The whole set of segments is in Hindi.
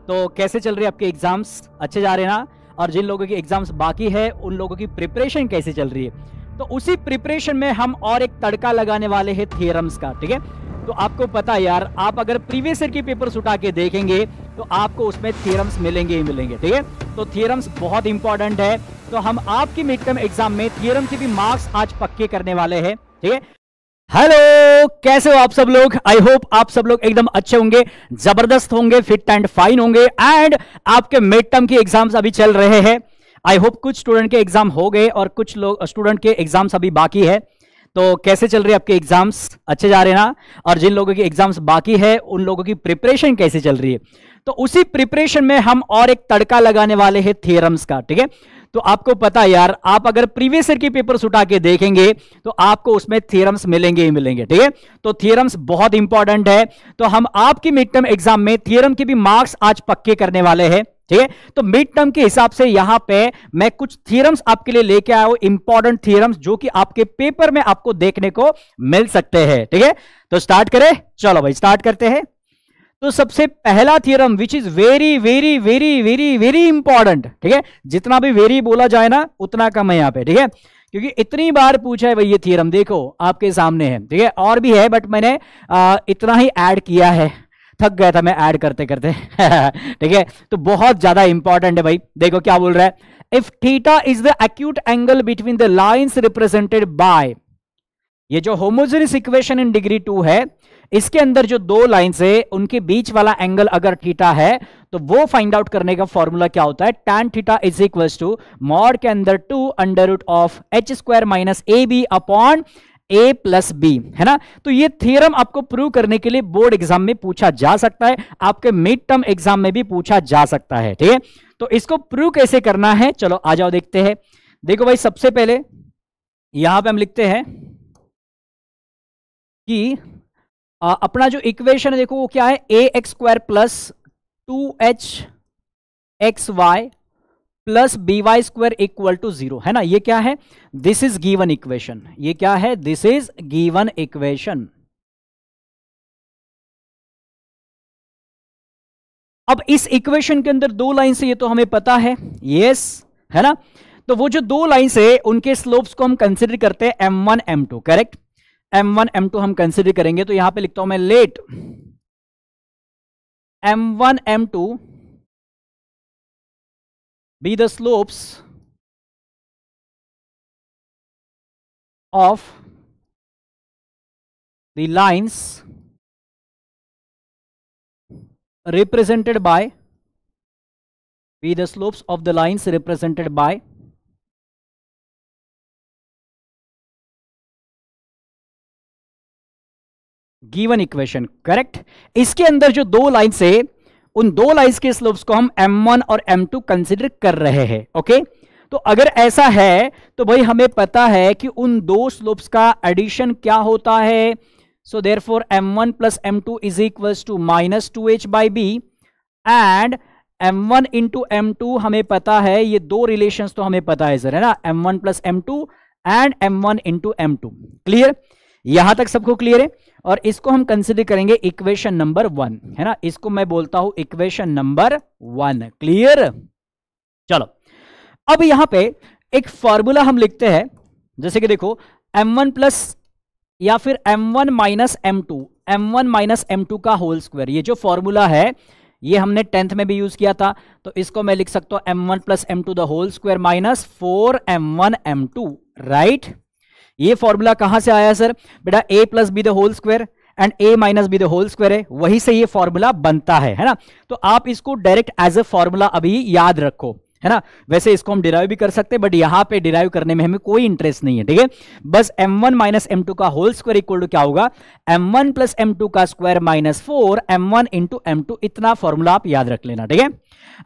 तो कैसे चल रही है आपके एग्जाम्स? अच्छे जा रहे हैं ना? और जिन लोगों के एग्जाम्स बाकी है उन लोगों की प्रिपरेशन कैसे चल रही है? तो उसी प्रिपरेशन में हम और एक तड़का लगाने वाले हैं थियरम्स का। ठीक है, तो आपको पता है यार, आप अगर प्रीवियस ईयर के पेपर्स उठा के देखेंगे तो आपको उसमें थियरम्स मिलेंगे ही मिलेंगे। ठीक है, तो थियरम्स बहुत इंपॉर्टेंट है। तो हम आपकी मिड टर्म एग्जाम में थियरम के भी मार्क्स आज पक्के करने वाले हैं। ठीक है, हेलो, कैसे हो आप सब लोग? आई होप आप सब लोग एकदम अच्छे होंगे, जबरदस्त होंगे, फिट एंड फाइन होंगे। एंड आपके मिड टर्म के एग्जाम्स अभी चल रहे हैं। आई होप कुछ स्टूडेंट के एग्जाम हो गए और कुछ लोग स्टूडेंट के एग्जाम्स अभी बाकी है। तो कैसे चल रही है आपके एग्जाम्स? अच्छे जा रहे हैं ना? और जिन लोगों के एग्जाम्स बाकी है उन लोगों की प्रिपरेशन कैसे चल रही है? तो उसी प्रिपरेशन में हम और एक तड़का लगाने वाले हैं थियरम्स का। ठीक है, तो आपको पता है यार, आप अगर प्रीवियस ईयर के पेपर्स उठा के देखेंगे तो आपको उसमें थियरम्स मिलेंगे ही मिलेंगे। ठीक है, तो थियरम्स बहुत इंपॉर्टेंट है। तो हम आपकी मिड टर्म एग्जाम में थियरम के भी मार्क्स आज पक्के करने वाले हैं। ठीक है, तो मिड टर्म के हिसाब से यहां पे मैं कुछ थियरम्स आपके लिए लेके आया हूं, इंपॉर्टेंट थियरम्स जो कि आपके पेपर में आपको देखने को मिल सकते हैं। ठीक है, तो स्टार्ट करें? चलो भाई स्टार्ट करते हैं। तो सबसे पहला theorem which is very very very very very important. ठीक है, जितना भी वेरी बोला जाए ना उतना कम है यहां पे। ठीक है, क्योंकि इतनी बार पूछा है भाई ये थियरम, देखो आपके सामने है। ठीक है, और भी है बट मैंने इतना ही ऐड किया है, थक गया था मैं ऐड करते करते। ठीक है, तो बहुत ज्यादा इंपॉर्टेंट है भाई। देखो क्या बोल रहा है, if theta is the acute angle between the lines represented by, ये जो होमोजेनियस इक्वेशन इन डिग्री 2 है, इसके अंदर जो दो लाइंस है उनके बीच वाला एंगल अगर थीटा है तो वो फाइंड आउट करने का फॉर्मूला क्या होता है, tan theta is equal to mod के अंदर 2 under root of H square minus A B upon a plus B, है ना। तो ये थियरम आपको प्रूव करने के लिए बोर्ड एग्जाम में पूछा जा सकता है, आपके मिड टर्म एग्जाम में भी पूछा जा सकता है। ठीक है, तो इसको प्रूव कैसे करना है, चलो आ जाओ देखते हैं। देखो भाई, सबसे पहले यहां पे हम लिखते हैं कि अपना जो इक्वेशन है देखो वो क्या है, A X square plus 2h X Y plus B Y square equal to 0, है ना। ये क्या है, दिस इज गिवन इक्वेशन। ये क्या है, दिस इज गिवन इक्वेशन। अब इस इक्वेशन के अंदर दो लाइन से, ये तो हमें पता है, यस, है ना। तो वो जो दो लाइन है उनके स्लोप्स को हम कंसिडर करते हैं m1 m2, correct. m1 m2 हम कंसिडर करेंगे, तो यहां पे लिखता हूं मैं late m1 m2 be the slopes of the lines represented by, be the slopes of the lines represented by given equation, correct. इसके अंदर जो दो लाइन्स है उन दो लाइन्स के स्लोप्स को हम m1 और m2 कंसिडर कर रहे हैं। ओके, तो अगर ऐसा है तो भाई हमें पता है कि उन दो स्लोप्स का एडिशन क्या होता है। So therefore m1 plus m2 is equals to minus 2h by B, and m1 into m2 हमें पता है, ये दो रिलेशंस तो हमें पता है सर, है ना, m1 plus m2 and m1 into m2। Clear, यहां तक सबको क्लियर है। और इसको हम कंसिडर करेंगे इक्वेशन नंबर 1, है ना, इसको मैं बोलता हूं इक्वेशन नंबर 1। क्लियर, चलो अब यहां पे एक फॉर्मूला हम लिखते हैं, जैसे कि देखो m1 प्लस या फिर m1 माइनस m2 का होल स्क्वायर। ये जो फॉर्मूला है ये हमने 10th में भी यूज किया था, तो इसको मैं लिख सकता हूं m1 plus m2 the whole square minus 4m1 m2, right. ये फॉर्मूला कहां से आया सर? बेटा a plus B the whole square and a minus B the whole square है, वहीं से ये फॉर्मूला बनता है ना। तो आप इसको डायरेक्ट एज ए फॉर्मूला अभी याद रखो, है ना। वैसे इसको हम डिराइव भी कर सकते हैं बट यहां पे डिराइव करने में हमें कोई इंटरेस्ट नहीं है। ठीक है, बस m1 माइनस m2 का होल स्क्वायर इक्वल टू क्या होगा, m1 प्लस m2 का square minus 4 m1 into m2, इतना फॉर्मूला आप याद रख लेना। ठीक है,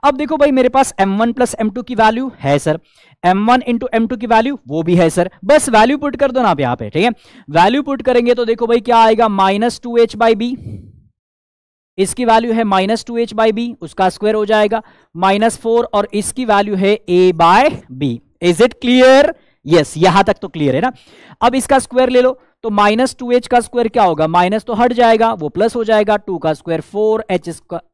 अब देखो भाई मेरे पास m1 प्लस m2 की वैल्यू है सर, m1 इंटू m2 की वैल्यू वो भी है सर, बस वैल्यू पुट कर दो ना आप यहाँ पे। ठीक है, वैल्यू पुट करेंगे तो देखो भाई क्या आएगा, माइनस 2h बाई बी, इसकी वैल्यू है माइनस 2h बाई बी, उसका स्क्वायर हो जाएगा माइनस 4, और इसकी वैल्यू है a by B. Is it clear? Yes, यहां तक तो क्लियर है ना। अब इसका स्क्वायर ले लो तो माइनस 2h का स्क्वायर क्या होगा, माइनस तो हट जाएगा, वो प्लस हो जाएगा, 2 का स्क्वायर 4,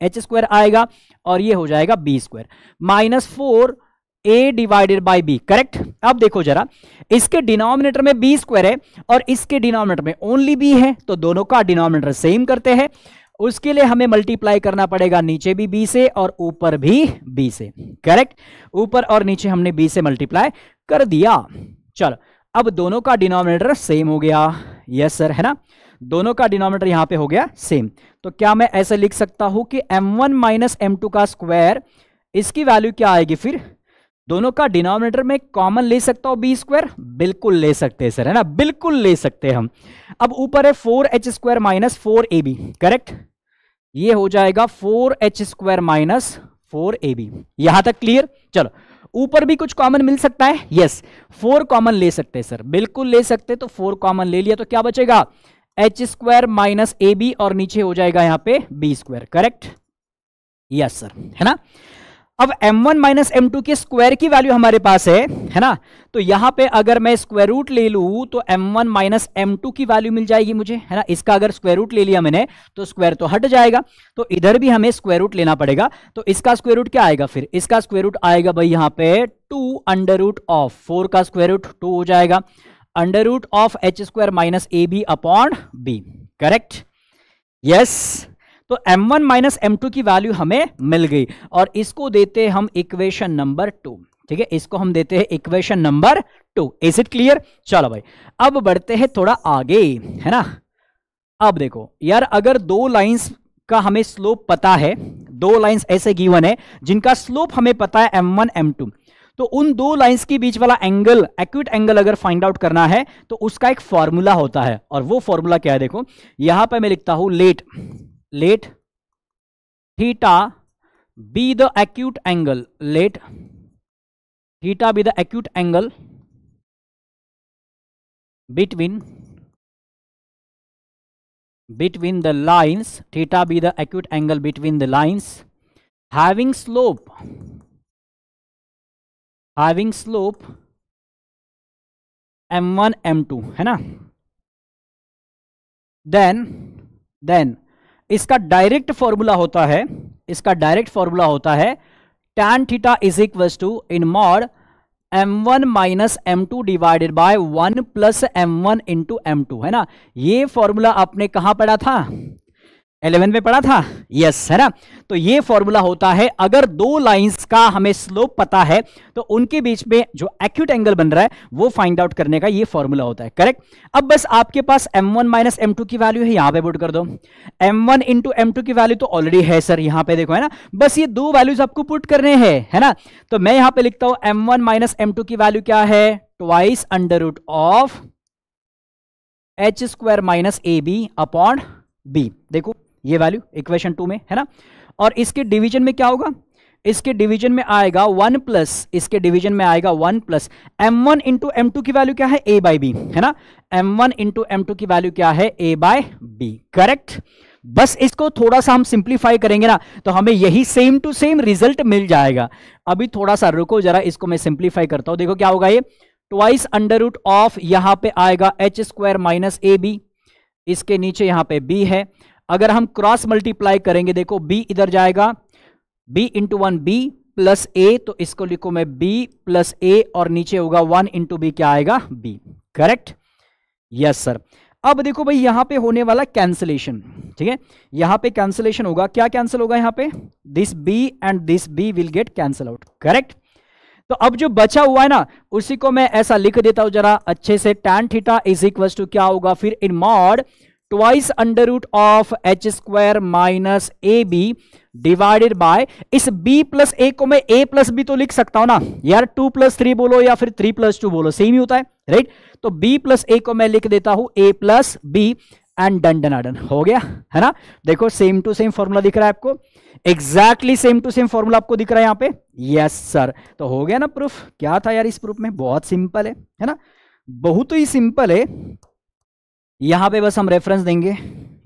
h स्क्वायर आएगा और ये हो जाएगा b square, minus 4a divided by b। Correct. अब देखो जरा, इसके डिनोमिनेटर में b स्क्वायर है और इसके डिनोमिनेटर में ओनली b है, तो दोनों का डिनोमिनेटर सेम करते हैं। उसके लिए हमें मल्टीप्लाई करना पड़ेगा नीचे भी b से और ऊपर भी b से। करेक्ट, ऊपर और नीचे हमने b से मल्टीप्लाई कर दिया। चलो, अब दोनों का डिनोमिनेटर सेम हो गया। यस सर, है ना, दोनों का डिनोमिनेटर यहां पे हो गया सेम। तो क्या मैं ऐसे लिख सकता हूं कि m1 माइनस m2 का स्क्वायर, इसकी वैल्यू क्या आएगी, फिर दोनों का डिनोमिनेटर में कॉमन ले सकता हूं b स्क्वायर, बिल्कुल ले सकते हैं सर, है ना, बिल्कुल ले सकते हैं हम। अब ऊपर है 4h square minus 4ab। Correct, ये हो जाएगा 4h स्क्वायर माइनस 4ab। यहां तक क्लियर। चलो, ऊपर भी कुछ कॉमन मिल सकता है, यस 4 कॉमन ले सकते हैं सर, बिल्कुल ले सकते। तो 4 कॉमन ले लिया तो क्या बचेगा, h स्क्वायर माइनस ab और नीचे हो जाएगा यहां पे b square. Correct, yes sir, है ना। अब m1 माइनस m2 के स्क्वायर की वैल्यू हमारे पास है ना, तो यहां पे अगर मैं स्क्वायर रूट ले लूं तो m1 माइनस m2 की वैल्यू मिल जाएगी मुझे, है ना। इसका अगर स्क्वायर रूट ले लिया मैंने तो स्क्वायर तो हट जाएगा, तो इधर भी हमें स्क्वायर रूट लेना पड़ेगा। तो इसका स्क्वायर रूट क्या आएगा, फिर इसका स्क्वायर रूट आएगा भाई यहां पे 2 अंडर रूट ऑफ 4 का स्क्वायर रूट 2 हो जाएगा, under root of h square minus ab upon b। Correct, yes. तो m1 माइनस m2 की वैल्यू हमें मिल गई और इसको देते हैं हम इक्वेशन नंबर 2। ठीक है, इसको हम देते हैं equation number 2। Is it clear. चलो भाई, अब बढ़ते हैं थोड़ा आगे, है ना। अब देखो यार, अगर दो लाइंस का हमें स्लोप पता है, दो लाइंस ऐसे गिवन है जिनका स्लोप हमें पता है m1 m2, तो उन दो लाइंस के बीच वाला एंगल, एक्यूट एंगल अगर फाइंड आउट करना है तो उसका एक फॉर्मूला होता है। और वो फॉर्मूला क्या है, देखो यहां पर मैं लिखता हूं let theta be the acute angle, let theta be the acute angle between the lines, theta be the acute angle between the lines having slope m1 m2, है ना। then इसका डायरेक्ट फॉर्मूला होता है, tan theta is equal to in mod m1 minus m2 divided by 1 plus m1 into m2, है ना। ये फॉर्मूला आपने कहां पढ़ा था, 11 में पढ़ा था, यस, है ना। तो ये फॉर्मूला होता है, अगर दो लाइंस का हमें स्लोप पता है तो उनके बीच में जो एक्यूट एंगल बन रहा है वो फाइंड आउट करने का ये फॉर्मूला होता है। करेक्ट। अब बस आपके पास m1 माइनस m2 की वैल्यू है, यहां पे पुट कर दो। m1 इंटू m2 की वैल्यू तो ऑलरेडी है सर, यहां पे देखो, है ना। बस ये दो वैल्यूज आपको पुट करने हैं, है ना। तो मैं यहां पे लिखता हूं m1 माइनस m2 की वैल्यू क्या है, twice under root of h square minus ab upon b। देखो ये वैल्यू इक्वेशन 2 में, है ना। और इसके डिवीजन में क्या होगा, इसके डिवीजन में आएगा 1 प्लस, इसके डिवीजन में आएगा 1 प्लस m1 इंटू m2 की वैल्यू क्या है, a बाई बी, है ना। m1 इंटू m2 की वैल्यू क्या है, a बाय बी। करेक्ट। बस इसको थोड़ा सा हम सिंप्लीफाई करेंगे ना तो हमें यही सेम टू सेम रिजल्ट मिल जाएगा। अभी थोड़ा सा रुको जरा, इसको मैं सिंप्लीफाई करता हूं। देखो क्या होगा, ये ट्वाइस अंडर रूट ऑफ, यहां पे आएगा h square minus A B, इसके नीचे यहां पे b है। अगर हम क्रॉस मल्टीप्लाई करेंगे, देखो b इधर जाएगा, b इंटू 1 b प्लस a, तो इसको लिखो मैं b प्लस a और नीचे होगा 1 इंटू बी, क्या आएगा b। Correct, yes sir. अब देखो भाई यहां पे होने वाला कैंसलेशन, ठीक है, यहां पे कैंसलेशन होगा। क्या कैंसिल होगा यहां पे, this b and this b will get cancel out. Correct. तो अब जो बचा हुआ है ना उसी को मैं ऐसा लिख देता हूं जरा अच्छे से, tan theta is equal to क्या होगा फिर, इन mod twice under root of h square minus A B divided by, इस b प्लस a को मैं a प्लस बी तो लिख सकता हूं ना यार, 2 प्लस 3 बोलो या फिर 3 प्लस 2 बोलो, सेम ही होता है, राइट। तो b प्लस a को मैं लिख देता हूं a plus B and done done done, हो गया, है ना। देखो सेम टू सेम फॉर्मूला दिख रहा है आपको, exactly same to same formula आपको दिख रहा है यहां पे, यस सर। तो हो गया ना प्रूफ। क्या था यार इस प्रूफ में, बहुत सिंपल है ना, बहुत ही सिंपल है। यहां पे बस हम रेफरेंस देंगे,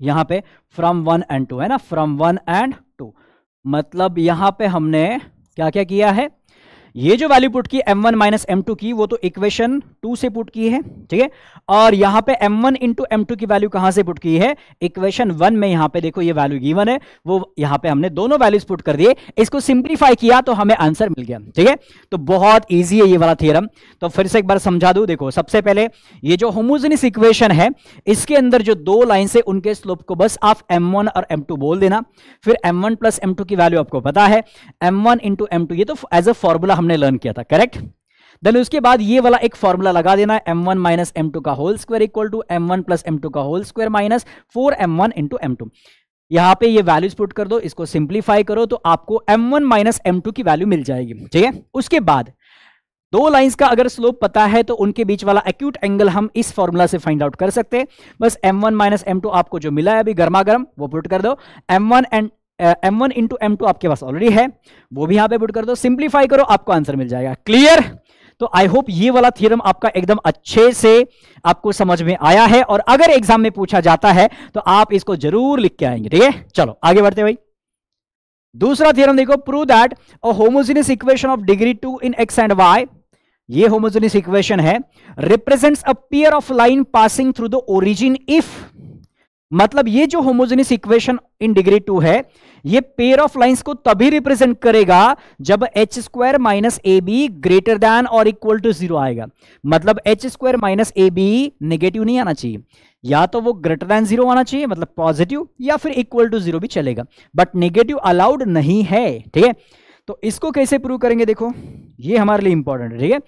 यहां पे फ्रॉम 1 एंड 2, है ना, फ्रॉम 1 एंड 2, मतलब यहां पे हमने क्या क्या किया है, ये जो वैल्यू पुट की m1 माइनस m2 की, वो तो इक्वेशन 2 से पुट की है, ठीक है। और यहां पे m1 इंटू m2 की वैल्यू कहां से पुट की है, इक्वेशन 1 में। यहां पे देखो ये वैल्यू गिवन है, वो यहां पे हमने दोनों वैल्यूज पुट कर दिए, इसको सिंप्लीफाई किया तो हमें आंसर मिल गया, ठीक है। तो बहुत ईजी है ये वाला थ्योरम। तो फिर से एक बार समझा दूं, देखो सबसे पहले ये जो होमोजेनियस इक्वेशन है, इसके अंदर जो दो लाइन से उनके स्लोप को बस आप m1 और m2 बोल देना। फिर m1 प्लस m2 की वैल्यू आपको पता है, m1 इंटू m2, ये तो एज अ फॉर्मूला हमने लर्न किया था, करेक्ट। देन उसके बाद ये वाला एक फॉर्मूला लगा देना है, m1 माइनस m2 का whole square equal to m1 plus m2 का whole square minus 4m1 into m2। यहां पे ये वैल्यूज पुट कर दो, इसको सिंप्लीफाई करो तो आपको m1 माइनस m2 की वैल्यू मिल जाएगी, ठीक है। उसके बाद दो लाइंस का अगर स्लोप पता है तो उनके बीच वाला एक्यूट एंगल हम इस फॉर्मूला से फाइंड आउट कर सकते हैं। बस m1 माइनस m2 आपको जो मिला है अभी गर्मा गर्म, वो पुट कर दो। m1 इंटू m2 आपके पास ऑलरेडी है, वो भी यहां पे पुट कर दो, सिंप्लीफाई करो, आपको आंसर मिल जाएगा। क्लियर? तो आई होप ये वाला थ्योरम आपका एकदम अच्छे से आपको समझ में आया है, और अगर एग्जाम में पूछा जाता है तो आप इसको जरूर लिख के आएंगे, ठीक है। चलो आगे बढ़ते भाई। दूसरा थ्योरम देखो, prove that a homogeneous equation of degree 2 in x and y, ये होमोजेनियस इक्वेशन है, represents a pair of line passing through the origin if, मतलब ये जो होमोजेनियस इक्वेशन इन डिग्री 2 है, ये पेयर ऑफ लाइंस को तभी रिप्रेजेंट करेगा जब h square minus A B greater than और इक्वल टू 0 आएगा। मतलब h square minus A B negative नहीं आना चाहिए, या तो वो ग्रेटर दैन 0 आना चाहिए, मतलब पॉजिटिव, या फिर इक्वल टू 0 भी चलेगा, बट नेगेटिव अलाउड नहीं है, ठीक है। तो इसको कैसे प्रूव करेंगे, देखो ये हमारे लिए इंपॉर्टेंट है, ठीक है।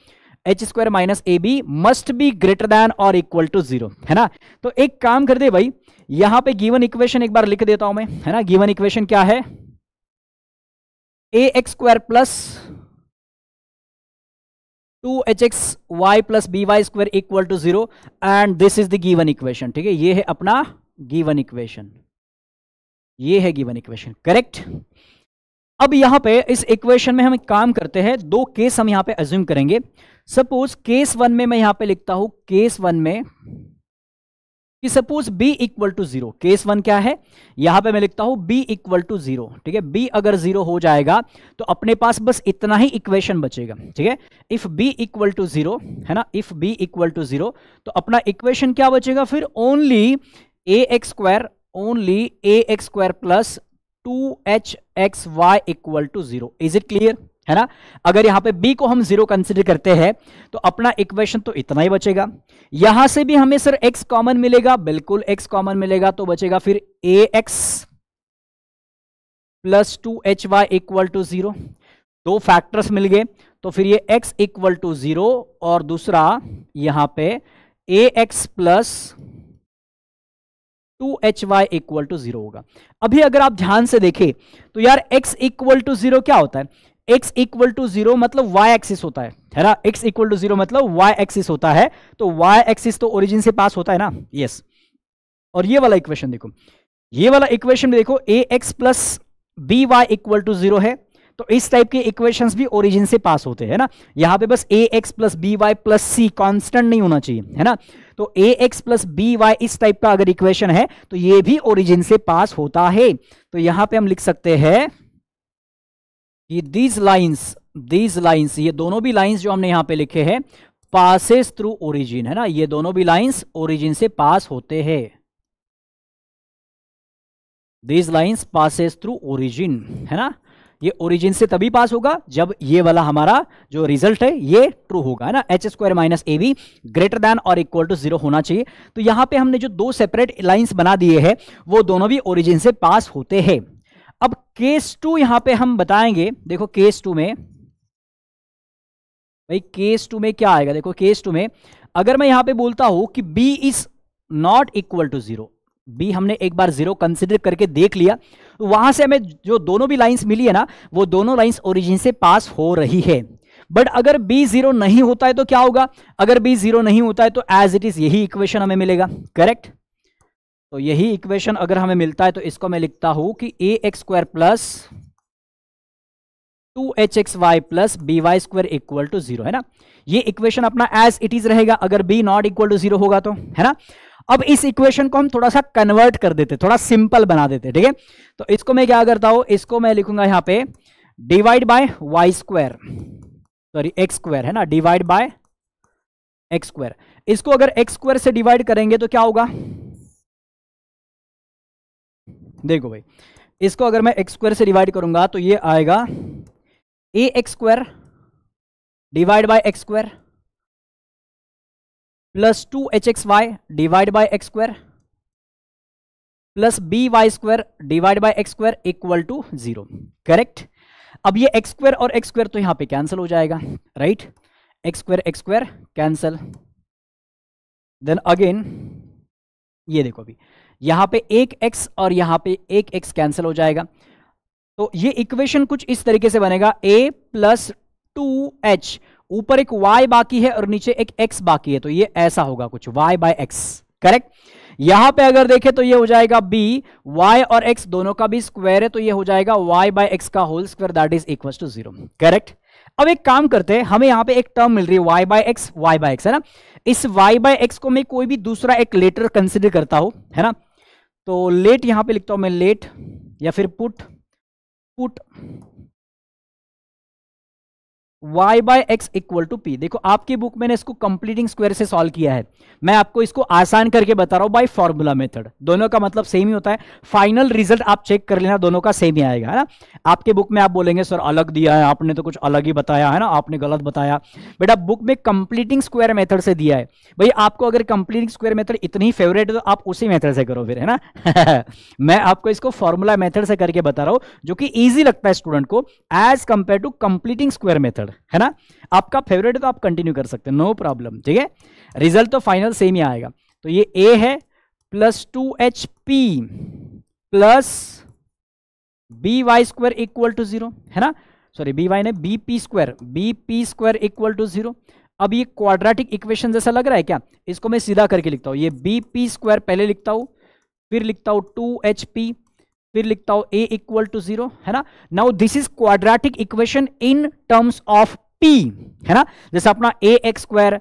h square minus A B must be greater than और इक्वल टू 0, है ना। तो एक काम कर दे भाई, यहां पे गिवन इक्वेशन एक बार लिख देता हूं मैं, है ना। गिवन इक्वेशन क्या है, ax square plus 2hxy plus by square equal to 0, and this is the given equation, ठीक है। ये है अपना गिवन इक्वेशन, ये है गिवन इक्वेशन, करेक्ट। अब यहां पे इस इक्वेशन में हम एक काम करते हैं, दो केस हम यहां पे अज्यूम करेंगे। सपोज केस 1 में मैं यहां पे लिखता हूं, केस 1 में कि suppose b equal to 0, case 1 क्या है, यहां पे मैं लिखता हूं b इक्वल टू 0, ठीक है। b अगर 0 हो जाएगा तो अपने पास बस इतना ही इक्वेशन बचेगा, ठीक है। इफ b इक्वल टू 0, है ना, इफ b इक्वल टू 0, तो अपना इक्वेशन क्या बचेगा फिर, only ax square plus 2hxy equal to 0। Is it clear, है ना। अगर यहां पे b को हम 0 कंसिडर करते हैं तो अपना इक्वेशन तो इतना ही बचेगा। यहां से भी हमें सर x कॉमन मिलेगा, बिल्कुल x कॉमन मिलेगा, तो बचेगा फिर ax plus 2hy equal to 0। दो फैक्टर्स मिल गए, तो फिर ये x इक्वल टू 0 और दूसरा यहां पे ax plus 2hy equal to 0 होगा। अभी अगर आप ध्यान से देखें तो यार x इक्वल टू 0 क्या होता है, x इक्वल टू 0 मतलब y एक्सिस होता है ना। x इक्वल टू 0 मतलब y एक्सिस होता है, तो y एक्सिस तो ओरिजिन से पास होता है ना, यस। और ये वाला इक्वेशन देखो, ये वाला इक्वेशन में देखो ax plus by equal to 0 है, तो इस टाइप के इक्वेशंस भी ओरिजिन से पास होते हैं ना। यहां पे बस ax plus by plus c constant नहीं होना चाहिए, है ना। तो ax प्लस by इस टाइप का अगर इक्वेशन है तो ये भी ओरिजिन से पास होता है। तो यहां पे हम लिख सकते हैं कि these lines, ये दोनों भी लाइंस जो हमने यहां पे लिखे हैं, पासेस थ्रू ओरिजिन, है ना। ये दोनों भी लाइंस ओरिजिन से पास होते हैं। these lines passes through origin, है ना। ये ओरिजिन से तभी पास होगा जब ये वाला हमारा जो रिजल्ट है ये ट्रू होगा, है ना। h square minus A B greater than और इक्वल टू 0 होना चाहिए। तो यहां पे हमने जो दो सेपरेट लाइंस बना दिए हैं वो दोनों भी ओरिजिन से पास होते हैं। अब केस 2 यहां पे हम बताएंगे, देखो केस 2 में भाई, केस 2 में क्या आएगा, देखो केस 2 में अगर मैं यहां पे बोलता हूं कि b is not equal to 0, b हमने एक बार 0 कंसिडर करके देख लिया, तो वहां से हमें जो दोनों भी लाइंस मिली है ना, वो दोनों लाइंस ओरिजिन से पास हो रही है। बट अगर b 0 नहीं होता है तो क्या होगा, अगर b 0 नहीं होता है तो एज इट इज यही इक्वेशन हमें मिलेगा, करेक्ट। तो यही इक्वेशन अगर हमें मिलता है तो इसको मैं लिखता हूं कि ax square plus 2hxy plus by square equal to 0, है ना। ये इक्वेशन अपना एज इट इज रहेगा अगर b नॉट इक्वल टू 0 होगा तो, है ना। अब इस इक्वेशन को हम थोड़ा सा कन्वर्ट कर देते, थोड़ा सिंपल बना देते, ठीक है। तो इसको मैं क्या करता हूं, इसको मैं लिखूंगा यहां पे divide by Y square, sorry X square है ना, डिवाइड बाय एक्स स्क्वायर। इसको अगर एक्स स्क्वायर से डिवाइड करेंगे तो क्या होगा, देखो भाई, इसको अगर मैं एक्स स्क्वायर से डिवाइड करूंगा तो ये आएगा A X square divide by X square plus 2hxy divide by X square plus by square divide by X square equal to 0। Correct. अब ये एक्स स्क्वायर और एक्स स्क्वायर तो यहां पे कैंसिल हो जाएगा, right, X square cancel. Then again ये देखो अभी यहां पे एक x और यहां पे एक x कैंसिल हो जाएगा, तो ये इक्वेशन कुछ इस तरीके से बनेगा, a प्लस 2h, ऊपर एक y बाकी है और नीचे एक x बाकी है, तो ये ऐसा होगा कुछ y बाय x। करेक्ट। यहां पे अगर देखें तो ये हो जाएगा b, y और x दोनों का भी स्क्वायर है, तो ये हो जाएगा y बाय x का whole square that is equal to 0। Correct. अब एक काम करते हैं, हमें यहां पे एक टर्म मिल रही है y बाय x है ना, इस y बाय x को मैं कोई भी दूसरा एक लेटर कंसिडर करता हूं, है ना, तो लेट यहां पे लिखता हूं मैं, लेट या फिर put y by X equal to P. देखो आपकी बुक में इसको कंप्लीटिंग स्क्वायर से सॉल्व किया है, मैं आपको इसको आसान करके बता रहा हूं बाय फॉर्मूला मेथड। दोनों का मतलब सेम ही होता है, फाइनल रिजल्ट आप चेक कर लेना, दोनों का सेम ही आएगा, है ना। आपके बुक में आप बोलेंगे सर अलग दिया है, आपने तो कुछ अलग ही बताया है ना, आपने गलत बताया। बेटा बुक में कंप्लीटिंग स्क्वायर मेथड से दिया है भाई, आपको अगर कंप्लीटिंग स्क्वायर मेथड इतनी फेवरेट है तो आप उसी मेथड से करो फिर, है ना। मैं आपको इसको फॉर्मूला मेथड से करके बता रहा हूं, जो कि ईजी लगता है स्टूडेंट को as compared to completing square method, है ना। आपका फेवरेट है तो आप कंटिन्यू कर सकते हैं, नो प्रॉब्लम, ठीक है। रिजल्ट तो फाइनल सेम ही आएगा। तो ये a है plus 2hp plus by square equal to 0, है ना, सॉरी by ने bp स्क्वायर इक्वल टू 0। अब ये क्वाड्रेटिक इक्वेशन जैसा लग रहा है क्या, इसको मैं सीधा करके लिखता हूं, ये bp स्क्वायर पहले लिखता हूं, फिर लिखता हूं 2hp, फिर लिखता हूं a इक्वल टू 0, है ना। Now this is quadratic equation in terms of p, है ना, जैसे अपना a X square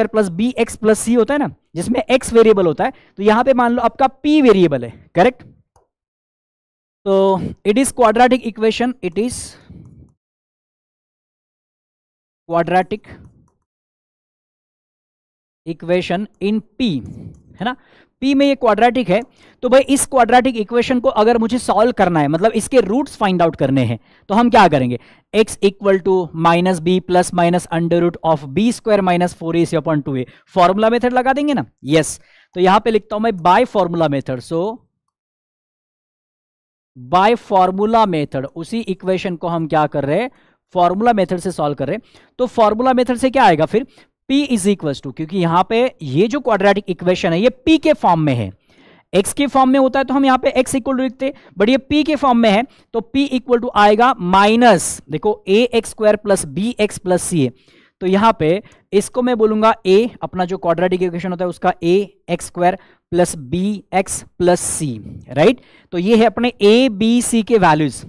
plus B X plus C होता है ना, जिसमें x वेरिएबल होता है, तो यहां पे मान लो आपका p वेरिएबल है। करेक्ट। तो it is quadratic equation, it is quadratic equation in p, है ना, p में ये क्वाड्रेटिक है। तो भाई इस क्वाड्रेटिक इक्वेशन को अगर मुझे सॉल्व करना है, मतलब इसके रूट्स फाइंड आउट करने हैं, तो हम क्या करेंगे, x equal to minus B plus minus under root of B square minus 4ac upon 2a, formula method लगा देंगे ना। यस, तो यहां पे लिखता हूं मैं by formula method. So by formula method, उसी इक्वेशन को हम क्या कर रहे हैं, फॉर्मूला मेथड से सॉल्व कर रहे हैं। तो फॉर्मूला मेथड से क्या आएगा फिर, p इज इक्वल टू, क्योंकि यहां पे ये जो क्वाड्रेटिक इक्वेशन है ये p के फॉर्म में है, x के फॉर्म में होता है तो हम यहां पे x इक्वल टू लिखते, बट ये p के फॉर्म में है तो p इक्वल टू आएगा माइनस, देखो a X square plus B X plus C है, तो यहां पे इसको मैं बोलूंगा a, अपना जो क्वाड्रेटिक इक्वेशन होता है उसका a X square plus B X plus C, right. तो ये है अपने a b c के वैल्यूज।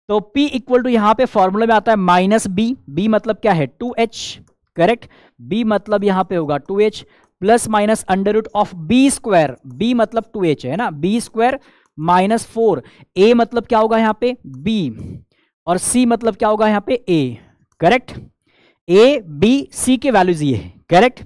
तो p इक्वल टू यहां पे फॉर्मूला में आता है माइनस b मतलब क्या है 2h, करेक्ट, b मतलब यहां पे होगा 2h plus minus under root of B square, B मतलब 2h है ना, बी स्क्वायर माइनस 4, a मतलब क्या होगा यहां पे b, और c मतलब क्या होगा यहां पे a, correct, a b c के वैल्यूज ये है, करेक्ट।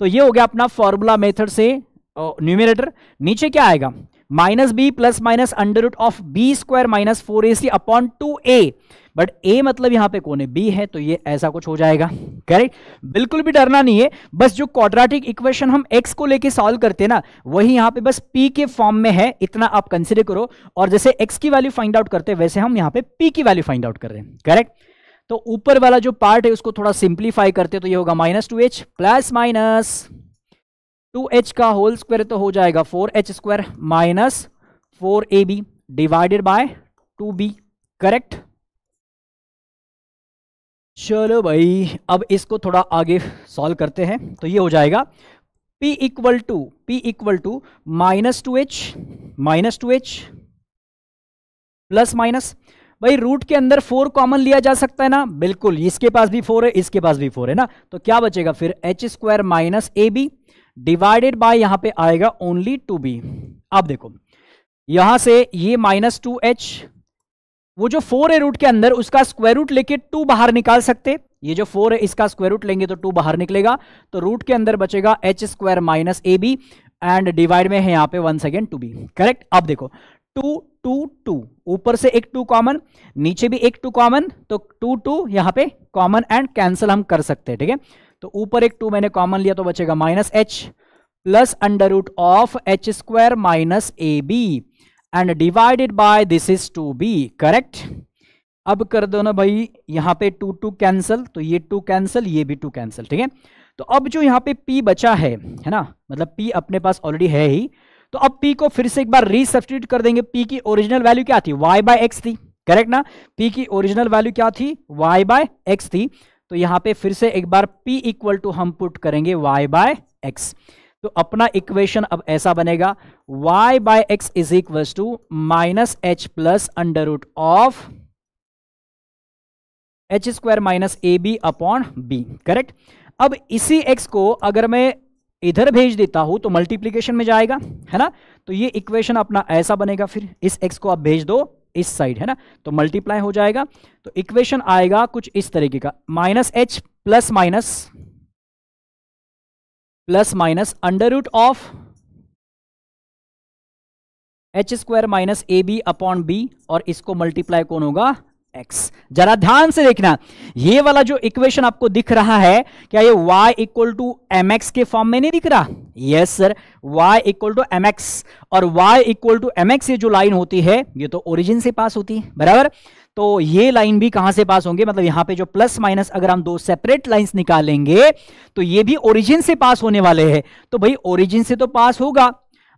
तो ये हो गया अपना फॉर्मूला मेथड से न्यूमरेटर। नीचे क्या आएगा, minus B plus minus under root of B square minus 4ac upon 2a, but a मतलब यहां पे कौन है, b है, तो ये ऐसा कुछ हो जाएगा। करेक्ट। बिल्कुल भी डरना नहीं है, बस जो क्वाड्रेटिक इक्वेशन हम x को लेके सॉल्व करते हैं ना, वही यहां पे बस p के फॉर्म में है, इतना आप कंसीडर करो। और जैसे x की वैल्यू फाइंड आउट करते हैं वैसे हम यहां पे p की वैल्यू फाइंड आउट कर रहे हैं। करेक्ट। तो ऊपर वाला जो पार्ट है उसको थोड़ा सिंप्लीफाई करते तो ये होगा minus 2h plus minus 2h का होल स्क्वायर, तो हो जाएगा 4h square minus 4ab divided by 2b। Correct. चलो भाई अब इसको थोड़ा आगे सॉल्व करते हैं, तो ये हो जाएगा p equal to minus 2h plus minus, भाई रूट के अंदर 4 कॉमन लिया जा सकता है ना, बिल्कुल, इसके पास भी 4 है, इसके पास भी 4 है ना, तो क्या बचेगा फिर h square minus ab divided by यहां पे आएगा ओनली 2b। अब देखो यहां से ये माइनस 2h वो जो 4 है रूट के अंदर, उसका स्क्वायर रूट लेके 2 बाहर निकाल सकते। ये जो 4 है इसका स्क्वायर रूट लेंगे तो 2 बाहर निकलेगा, तो रूट के अंदर बचेगा H square minus A B, and divide में है यहाँ पे 1 सेकेंड 2b। करेक्ट। अब देखो 2 2 2, ऊपर से एक 2 कॉमन, नीचे भी एक 2 कॉमन, तो 2 2 यहाँ पे कॉमन एंड कैंसिल हम कर सकते हैं। ठीक है, तो ऊपर एक 2 मैंने कॉमन लिया तो बचेगा minus H plus under root of H square minus A B and divided by this is 2b। Correct. अब कर दो ना भाई यहाँ पे 2 2 कैंसिल, तो ये 2 कैंसिल, ये भी 2 कैंसिल। ठीक है, तो अब जो यहाँ पे p बचा है ना, मतलब p अपने पास ऑलरेडी है ही, तो अब p को फिर से एक बार रीसब्स्टिट्यूट कर देंगे। p की ओरिजिनल वैल्यू क्या थी, y बाय एक्स थी। करेक्ट ना, p की ओरिजिनल वैल्यू क्या थी, y बाय एक्स थी। तो यहाँ पे फिर से एक बार p इक्वल टू हम पुट करेंगे y बाय एक्स। तो अपना इक्वेशन अब ऐसा बनेगा, y by X is equal to minus H plus under root of H square minus A B upon B. Correct. अब इसी x को अगर मैं इधर भेज देता हूं तो मल्टीप्लीकेशन में जाएगा, है ना, तो ये इक्वेशन अपना ऐसा बनेगा। फिर इस x को आप भेज दो इस साइड, है ना, तो मल्टीप्लाई हो जाएगा। तो इक्वेशन आएगा कुछ इस तरीके का, minus H plus minus under root of H square minus A B upon B, और इसको मल्टीप्लाई कौन होगा, x। जरा ध्यान से देखना, ये वाला जो इक्वेशन आपको दिख रहा है, क्या ये y equal to M X के फॉर्म में नहीं दिख रहा? Yes sir, y equal to M X, और y equal to M X ये जो लाइन होती है ये तो ओरिजिन से पास होती है, बराबर। तो ये लाइन भी कहां से पास होंगे, मतलब यहां पे जो प्लस माइनस अगर हम 2 सेपरेट लाइंस निकालेंगे तो ये भी ओरिजिन से पास होने वाले हैं। तो भाई ओरिजिन से तो पास होगा,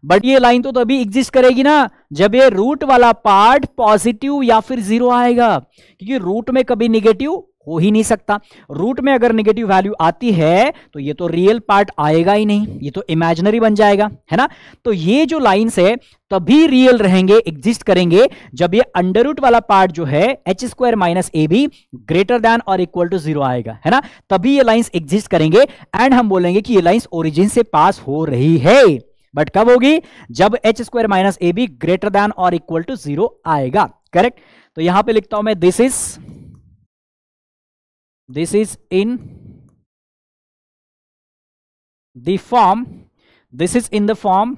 बट ये लाइन तो तभी एग्जिस्ट करेगी ना जब ये रूट वाला पार्ट पॉजिटिव या फिर जीरो आएगा, क्योंकि रूट में कभी निगेटिव हो ही नहीं सकता। रूट में अगर निगेटिव वैल्यू आती है तो ये तो रियल पार्ट आएगा ही नहीं, ये तो इमेजिनरी बन जाएगा, है ना। तो ये जो लाइंस है तभी रियल रहेंगे, एग्जिस्ट करेंगे, जब ये अंडर रूट वाला पार्ट जो है H square minus A B greater than और इक्वल टू जीरो आएगा, है ना, तभी ये लाइंस एग्जिस्ट करेंगे। एंड हम बोलेंगे कि ये लाइंस ओरिजिन से पास हो रही है, बट कब होगी, जब H square minus A B greater than और इक्वल टू जीरो आएगा। करेक्ट। तो यहां पे लिखता हूं मैं, this is in the form, this is in the form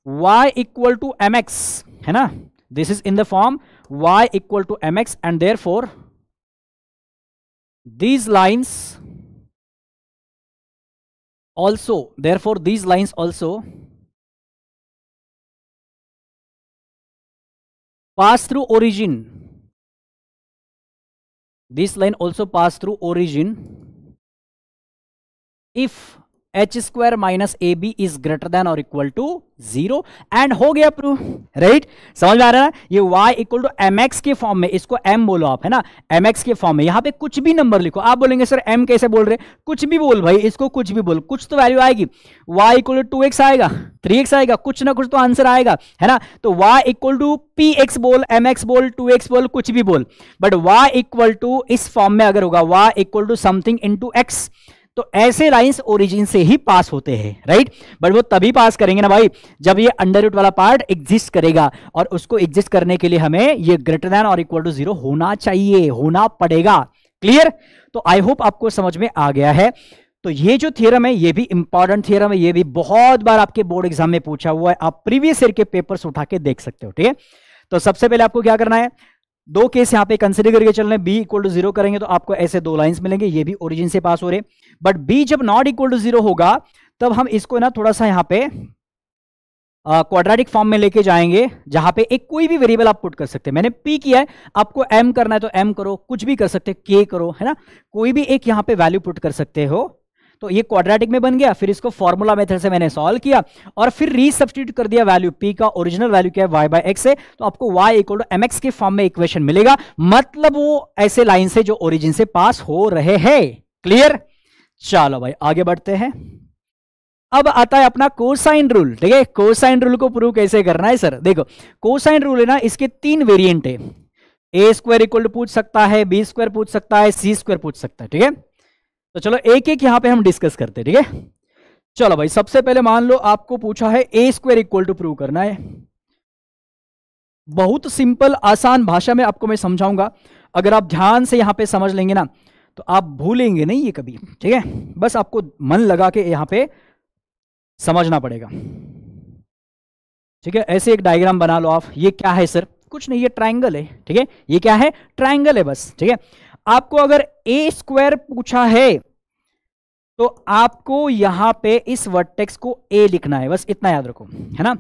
y equal to M X, है ना, this is in the form y equal to M X, and therefore these lines also pass through origin. This line also pass through origin if h square minus ab is greater than or equal to 0, and हो गया प्रूफ। राइट, समझ में आ रहा है ना। ये y equal to M X के फॉर्म में, इसको m बोलो आप, है ना, एम एक्स के फॉर्म में। यहां पे कुछ भी नंबर लिखो, आप बोलेंगे सर m कैसे बोल रहे, कुछ भी बोल भाई, इसको कुछ भी बोल, कुछ तो वैल्यू आएगी। y इक्वल टू 2x आएगा, 3x आएगा, कुछ ना कुछ तो आंसर आएगा, है ना। तो y इक्वल टू px बोल, mx बोल, 2x बोल, कुछ भी बोल, बट y इक्वल टू इस फॉर्म में अगर होगा y equal to something into x, तो ऐसे लाइंस ओरिजिन से ही पास होते हैं। राइट, बट वो तभी पास करेंगे ना भाई जब ये अंडर रूट वाला पार्ट एग्जिस्ट करेगा, और उसको एग्जिस्ट करने के लिए हमें ये ग्रेटर देन और इक्वल टू 0 होना चाहिए, होना पड़ेगा। क्लियर। तो आई होप आपको समझ में आ गया है। तो ये जो थ्योरम है ये भी इंपॉर्टेंट थ्योरम है, ये भी बहुत बार आपके बोर्ड एग्जाम में पूछा हुआ है, आप प्रीवियस ईयर के पेपर्स उठा के देख सकते हो। ठीक है, तो सबसे पहले आपको क्या करना है, 2 केस यहां पे कंसीडर करके चलना है। b इक्वल टू 0 करेंगे तो आपको ऐसे 2 लाइंस मिलेंगे, ये भी ओरिजिन से पास हो रहे, बट b जब नॉट इक्वल टू 0 होगा तब हम इसको ना थोड़ा सा यहां पे क्वाड्रेटिक फॉर्म में लेके जाएंगे, जहां पे एक कोई भी वेरिएबल आप पुट कर सकते हैं। मैंने p किया है, आपको m करना है तो m करो, कुछ भी कर सकते हैं, k करो, है ना, कोई भी एक यहां पे वैल्यू पुट कर सकते हो। तो ये क्वाड्रेटिक में बन गया, फिर इसको फॉर्मूला मेथड से मैंने सॉल्व किया और फिर रीसब्स्टिट्यूट कर दिया वैल्यू p का ओरिजिनल वैल्यू क्या है y बाय एक्स है, तो आपको y इक्वल टू mx के फॉर्म में इक्वेशन मिलेगा। मतलब वो ऐसे लाइन से जो ओरिजिन से पास हो रहे हैं। क्लियर। चलो भाई आगे बढ़ते हैं। अब आता है अपना कोसाइन रूल। ठीक है, कोसाइन रूल को प्रूव कैसे करना है सर, देखो कोसाइन रूल है ना, इसके 3 वेरिएंट है। ए स्क्वायर इक्वल टू पूछ सकता है, बी स्क्वायर पूछ सकता है, सी स्क्वायर पूछ सकता है। ठीक है, तो चलो एक एक यहां पे हम डिस्कस करते हैं। ठीक है, चलो भाई सबसे पहले मान लो आपको पूछा है ए स्क्वायर इक्वल टू प्रूव करना है। बहुत सिंपल आसान भाषा में आपको मैं समझाऊंगा। अगर आप ध्यान से यहां पे समझ लेंगे ना तो आप भूलेंगे नहीं ये कभी, ठीक है। बस आपको मन लगा के यहां पे समझना पड़ेगा, ठीक है। ऐसे एक डायग्राम बना लो आप। ये क्या है सर? कुछ नहीं, ये ट्रायंगल है, ठीक है। ये क्या है? ट्रायंगल है बस, ठीक है। आपको अगर ए स्क्वायर पूछा है तो आपको यहां पे इस वर्टेक्स को ए लिखना है, बस इतना याद रखो, है ना।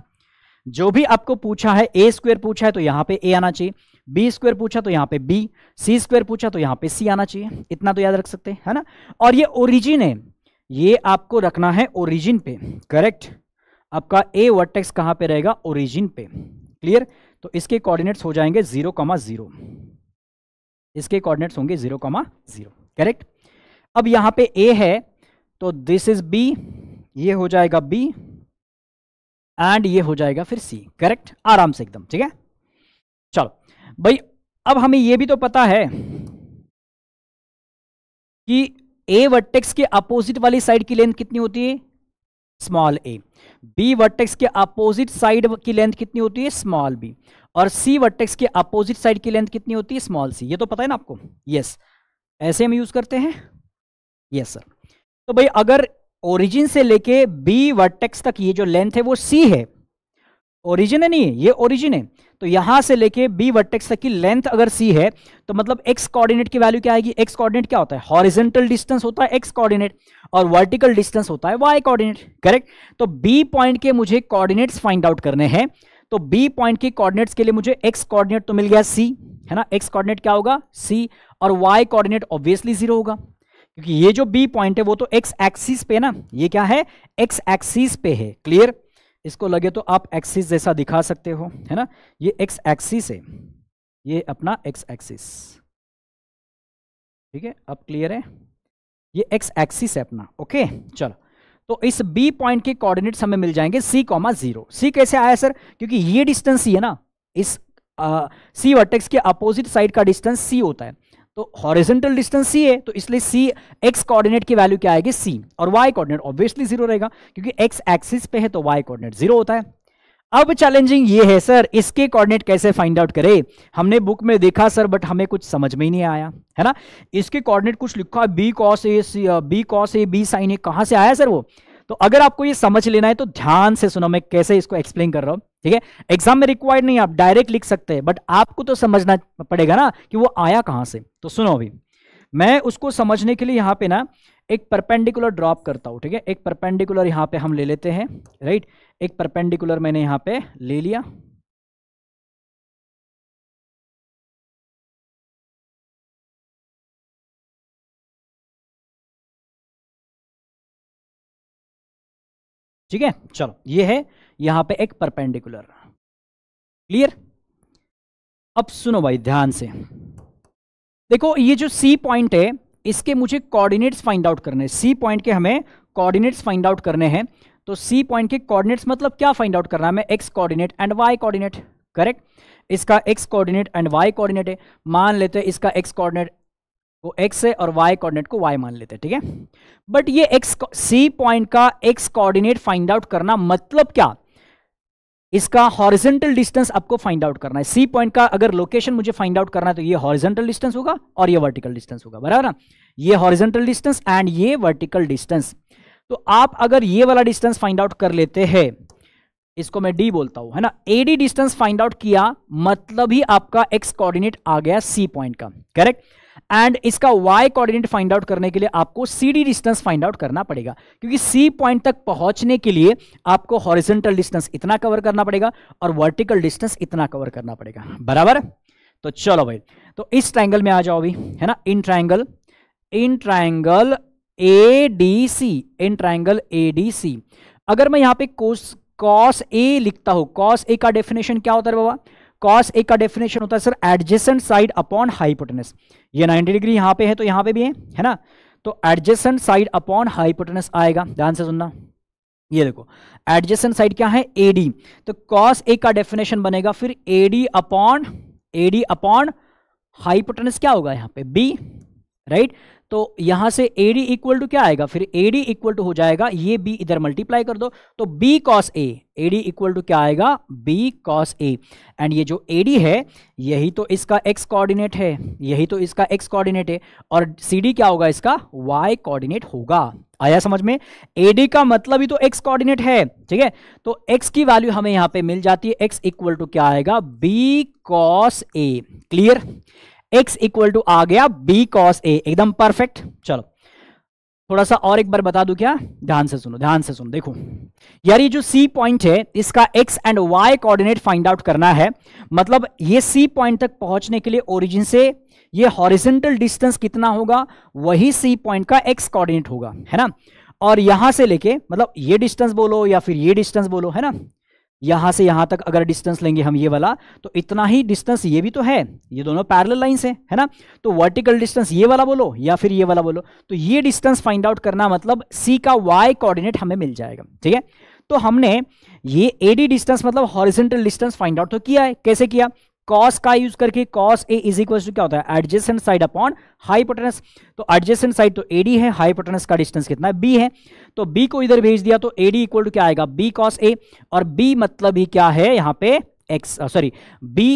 जो भी आपको पूछा है, ए स्क्वायर पूछा है तो यहां पे ए आना चाहिए, बी स्क्वायर पूछा तो यहां पे बी, सी स्क्वायर पूछा तो यहां पे सी आना चाहिए। इतना तो याद रख सकते हैं, है ना। और ये ओरिजिन है, ये आपको रखना है ओरिजिन पे, करेक्ट। आपका ए वर्टेक्स कहां पे रहेगा? ओरिजिन पे, क्लियर। तो इसके कोऑर्डिनेट्स हो जाएंगे 0,0, इसके कोऑर्डिनेट्स होंगे 0,0, करेक्ट। अब यहां पे ए है तो दिस इज बी, ये हो जाएगा बी एंड ये हो जाएगा फिर सी, करेक्ट। आराम से एकदम, ठीक है। चलो भाई, अब हमें ये भी तो पता है कि ए वर्टेक्स के अपोजिट वाली साइड की लेंथ कितनी होती है? Small A. बी वर्टेक्स के अपोजिट साइड की लेंथ कितनी होती है? Small B. और सी वर्टेक्स के अपोजिट साइड की लेंथ कितनी होती है? Small C. ये तो पता है ना आपको? यस, ऐसे हम यूज करते हैं, यस सर। तो भाई अगर ओरिजिन से लेके बी वर्टेक्स तक ये जो लेंथ है वो सी है, ओरिजिन है, नहीं ये ओरिजिन है, तो यहां से लेके बी वर्टेक्स तक की लेंथ अगर सी है तो मतलब एक्स कोऑर्डिनेट की वैल्यू क्या आएगी? एक्स कोऑर्डिनेट क्या होता है? हॉरिजॉन्टल डिस्टेंस होता है एक्स कोऑर्डिनेट, और वर्टिकल डिस्टेंस होता है वाई कोऑर्डिनेट, करेक्ट। तो बी पॉइंट के मुझे कोऑर्डिनेट्स फाइंड आउट करने हैं, तो बी पॉइंट के कोऑर्डिनेट्स के लिए मुझे एक्स कोऑर्डिनेट तो मिल गया सी, है ना। एक्स कोऑर्डिनेट क्या होगा? सी। और वाई कोऑर्डिनेट ऑब्वियसली 0 होगा, क्योंकि ये जो बी पॉइंट है वो तो एक्स एक्सिस पे ना, ये क्या है? एक्स एक्सिस पे है, क्लियर। इसको लगे तो आप एक्सिस जैसा दिखा सकते हो, है ना। ये एक्स एक्सिस है, ये अपना एक्स एक्सिस, ठीक है। अब क्लियर है? ये एक्स एक्सिस है अपना, ओके। चलो, तो इस बी पॉइंट के कोऑर्डिनेट्स हमें मिल जाएंगे c,0। सी कैसे आया सर? क्योंकि ये डिस्टेंस सी है ना, इस सी वर्टेक्स के अपोजिट साइड का डिस्टेंस सी होता है, तो हॉरिजॉन्टल डिस्टेंस सी है, तो इसलिए सी एक्स कोऑर्डिनेट की वैल्यू क्या आएगी? सी। और वाई कोऑर्डिनेट ऑब्वियसली 0 रहेगा, क्योंकि एक्स एक्सिस पे है तो वाई कोऑर्डिनेट 0 होता है। अब चैलेंजिंग ये है सर, इसके कोऑर्डिनेट कैसे फाइंड आउट करें? हमने बुक में देखा सर, बट हमें कुछ समझ में ही नहीं आया, है ना। इसके कोऑर्डिनेट कुछ लिखा है B cos A B sine A, कहां से आया सर वो? तो अगर आपको ये समझ लेना है तो ध्यान से सुनो, मैं कैसे इसको एक्सप्लेन कर रहा हूं, ठीक है। एग्जाम में रिक्वायर्ड नहीं, आप डायरेक्ट लिख सकते हैं, बट आपको तो समझना पड़ेगा ना कि वो आया कहां से। तो सुनो, अभी मैं उसको समझने के लिए यहां पे ना एक परपेंडिकुलर ड्रॉप करता हूं, ठीक है। एक परपेंडिकुलर यहां पे हम ले लेते हैं, राइट। एक परपेंडिकुलर मैंने यहां पे ले लिया, ठीक है। चलो, ये है यहां पे एक परपेंडिकुलर, क्लियर। अब सुनो भाई ध्यान से, देखो ये जो सी पॉइंट है इसके मुझे कोऑर्डिनेट्स फाइंड आउट करने हैं। सी पॉइंट के हमें कोऑर्डिनेट्स फाइंड आउट करने हैं, तो सी पॉइंट के कोऑर्डिनेट्स मतलब क्या फाइंड आउट करना है हमें? X coordinate and Y coordinate, correct. इसका X coordinate and Y coordinate है, मान लेते हैं इसका एक्स कोऑर्डिनेट को एक्स है और वाई कोऑर्डिनेट को वाई मान लेते हैं, ठीक है। बट ये एक्स सी पॉइंट का एक्स कोऑर्डिनेट फाइंड आउट करना मतलब क्या? इसका हॉरिजॉन्टल डिस्टेंस आपको फाइंड आउट करना है। सी पॉइंट का अगर लोकेशन मुझे फाइंड आउट करना है तो ये हॉरिजॉन्टल डिस्टेंस होगा और ये वर्टिकल डिस्टेंस होगा, बराबर ना। ये हॉरिजॉन्टल डिस्टेंस एंड ये वर्टिकल डिस्टेंस। तो आप अगर ये वाला डिस्टेंस फाइंड आउट कर लेते हैं, इसको मैं डी बोलता हूं, है ना। एडी डिस्टेंस फाइंड आउट किया मतलब ही आपका एक्स कोऑर्डिनेट आ गया सी पॉइंट का, करेक्ट। एंड इसका y कोऑर्डिनेट फाइंड आउट करने के लिए आपको CD डिस्टेंस फाइंड आउट करना पड़ेगा, क्योंकि C पॉइंट तक पहुंचने के लिए आपको हॉरिजॉन्टल डिस्टेंस इतना कवर करना पड़ेगा और वर्टिकल डिस्टेंस इतना कवर करना पड़ेगा, बराबर। तो चलो भाई, तो इस ट्रायंगल में आ जाओ अभी, है ना। In triangle ADC, in triangle ADC अगर मैं यहां पे cos A लिखता हूं, cos A का डेफिनेशन क्या होता है बाबा? cos A का डेफिनेशन होता है sir adjacent side upon hypotenuse. ये 90 डिग्री यहां पे है तो यहां पे भी है ना। तो एडजेसेंट साइड अपॉन हाइपोटेनस आएगा, ध्यान से सुनना। ये देखो एडजेसेंट साइड क्या है? AD। तो cos A का डेफिनेशन बनेगा फिर AD अपॉन हाइपोटेनस क्या होगा यहां पे? B, right. तो यहां से AD इक्वल टू क्या आएगा, फिर AD इक्वल टू हो जाएगा, ये B इधर मल्टीप्लाई कर दो तो B cos A, AD equal to क्या आएगा, B cos A। एंड ये जो AD है यही तो इसका x कोऑर्डिनेट है, यही तो इसका x कोऑर्डिनेट है, और CD क्या होगा, इसका y कोऑर्डिनेट होगा। आया समझ में? AD का मतलब ही तो x कोऑर्डिनेट है, ठीक है। तो x की वैल्यू हमें यहां पे मिल जाती है, x इक्वल टू क्या आएगा, B cos A। Clear? x equal to आ गया B cos A, एकदम परफेक्ट। चलो थोड़ा सा और एक बार बता दूं क्या, ध्यान से सुनो, ध्यान से सुनो। देखो यार ये जो C पॉइंट है इसका x and y coordinate find out करना है, मतलब ये C पॉइंट तक पहुंचने के लिए ओरिजिन से ये हॉरिजॉन्टल डिस्टेंस कितना होगा, वही C पॉइंट का x कोऑर्डिनेट होगा, है ना। और यहां से लेके मतलब ये डिस्टेंस बोलो या फिर ये डिस्टेंस बोलो, है ना, यहां से यहां तक अगर डिस्टेंस लेंगे हम ये वाला, तो इतना ही डिस्टेंस ये भी तो है, ये दोनों पैरेलल लाइंस है ना। तो वर्टिकल डिस्टेंस ये वाला बोलो या फिर ये वाला बोलो, तो ये डिस्टेंस फाइंड आउट करना मतलब C का y कोऑर्डिनेट हमें मिल जाएगा, ठीक है। तो हमने ये AD डिस्टेंस मतलब हॉरिजॉन्टल डिस्टेंस फाइंड आउट तो किया है। कैसे किया, cos का यूज करके, cos A is equal to क्या होता है, एडजेसेंट साइड अपॉन हाइपोटेनस। तो एडजेसेंट साइड तो AD है, हाइपोटेनस का डिस्टेंस कितना है, B है, तो B को इधर भेज दिया तो AD इक्वल टू क्या आएगा, B cos A, और B मतलब ही क्या है यहाँ पे x, sorry B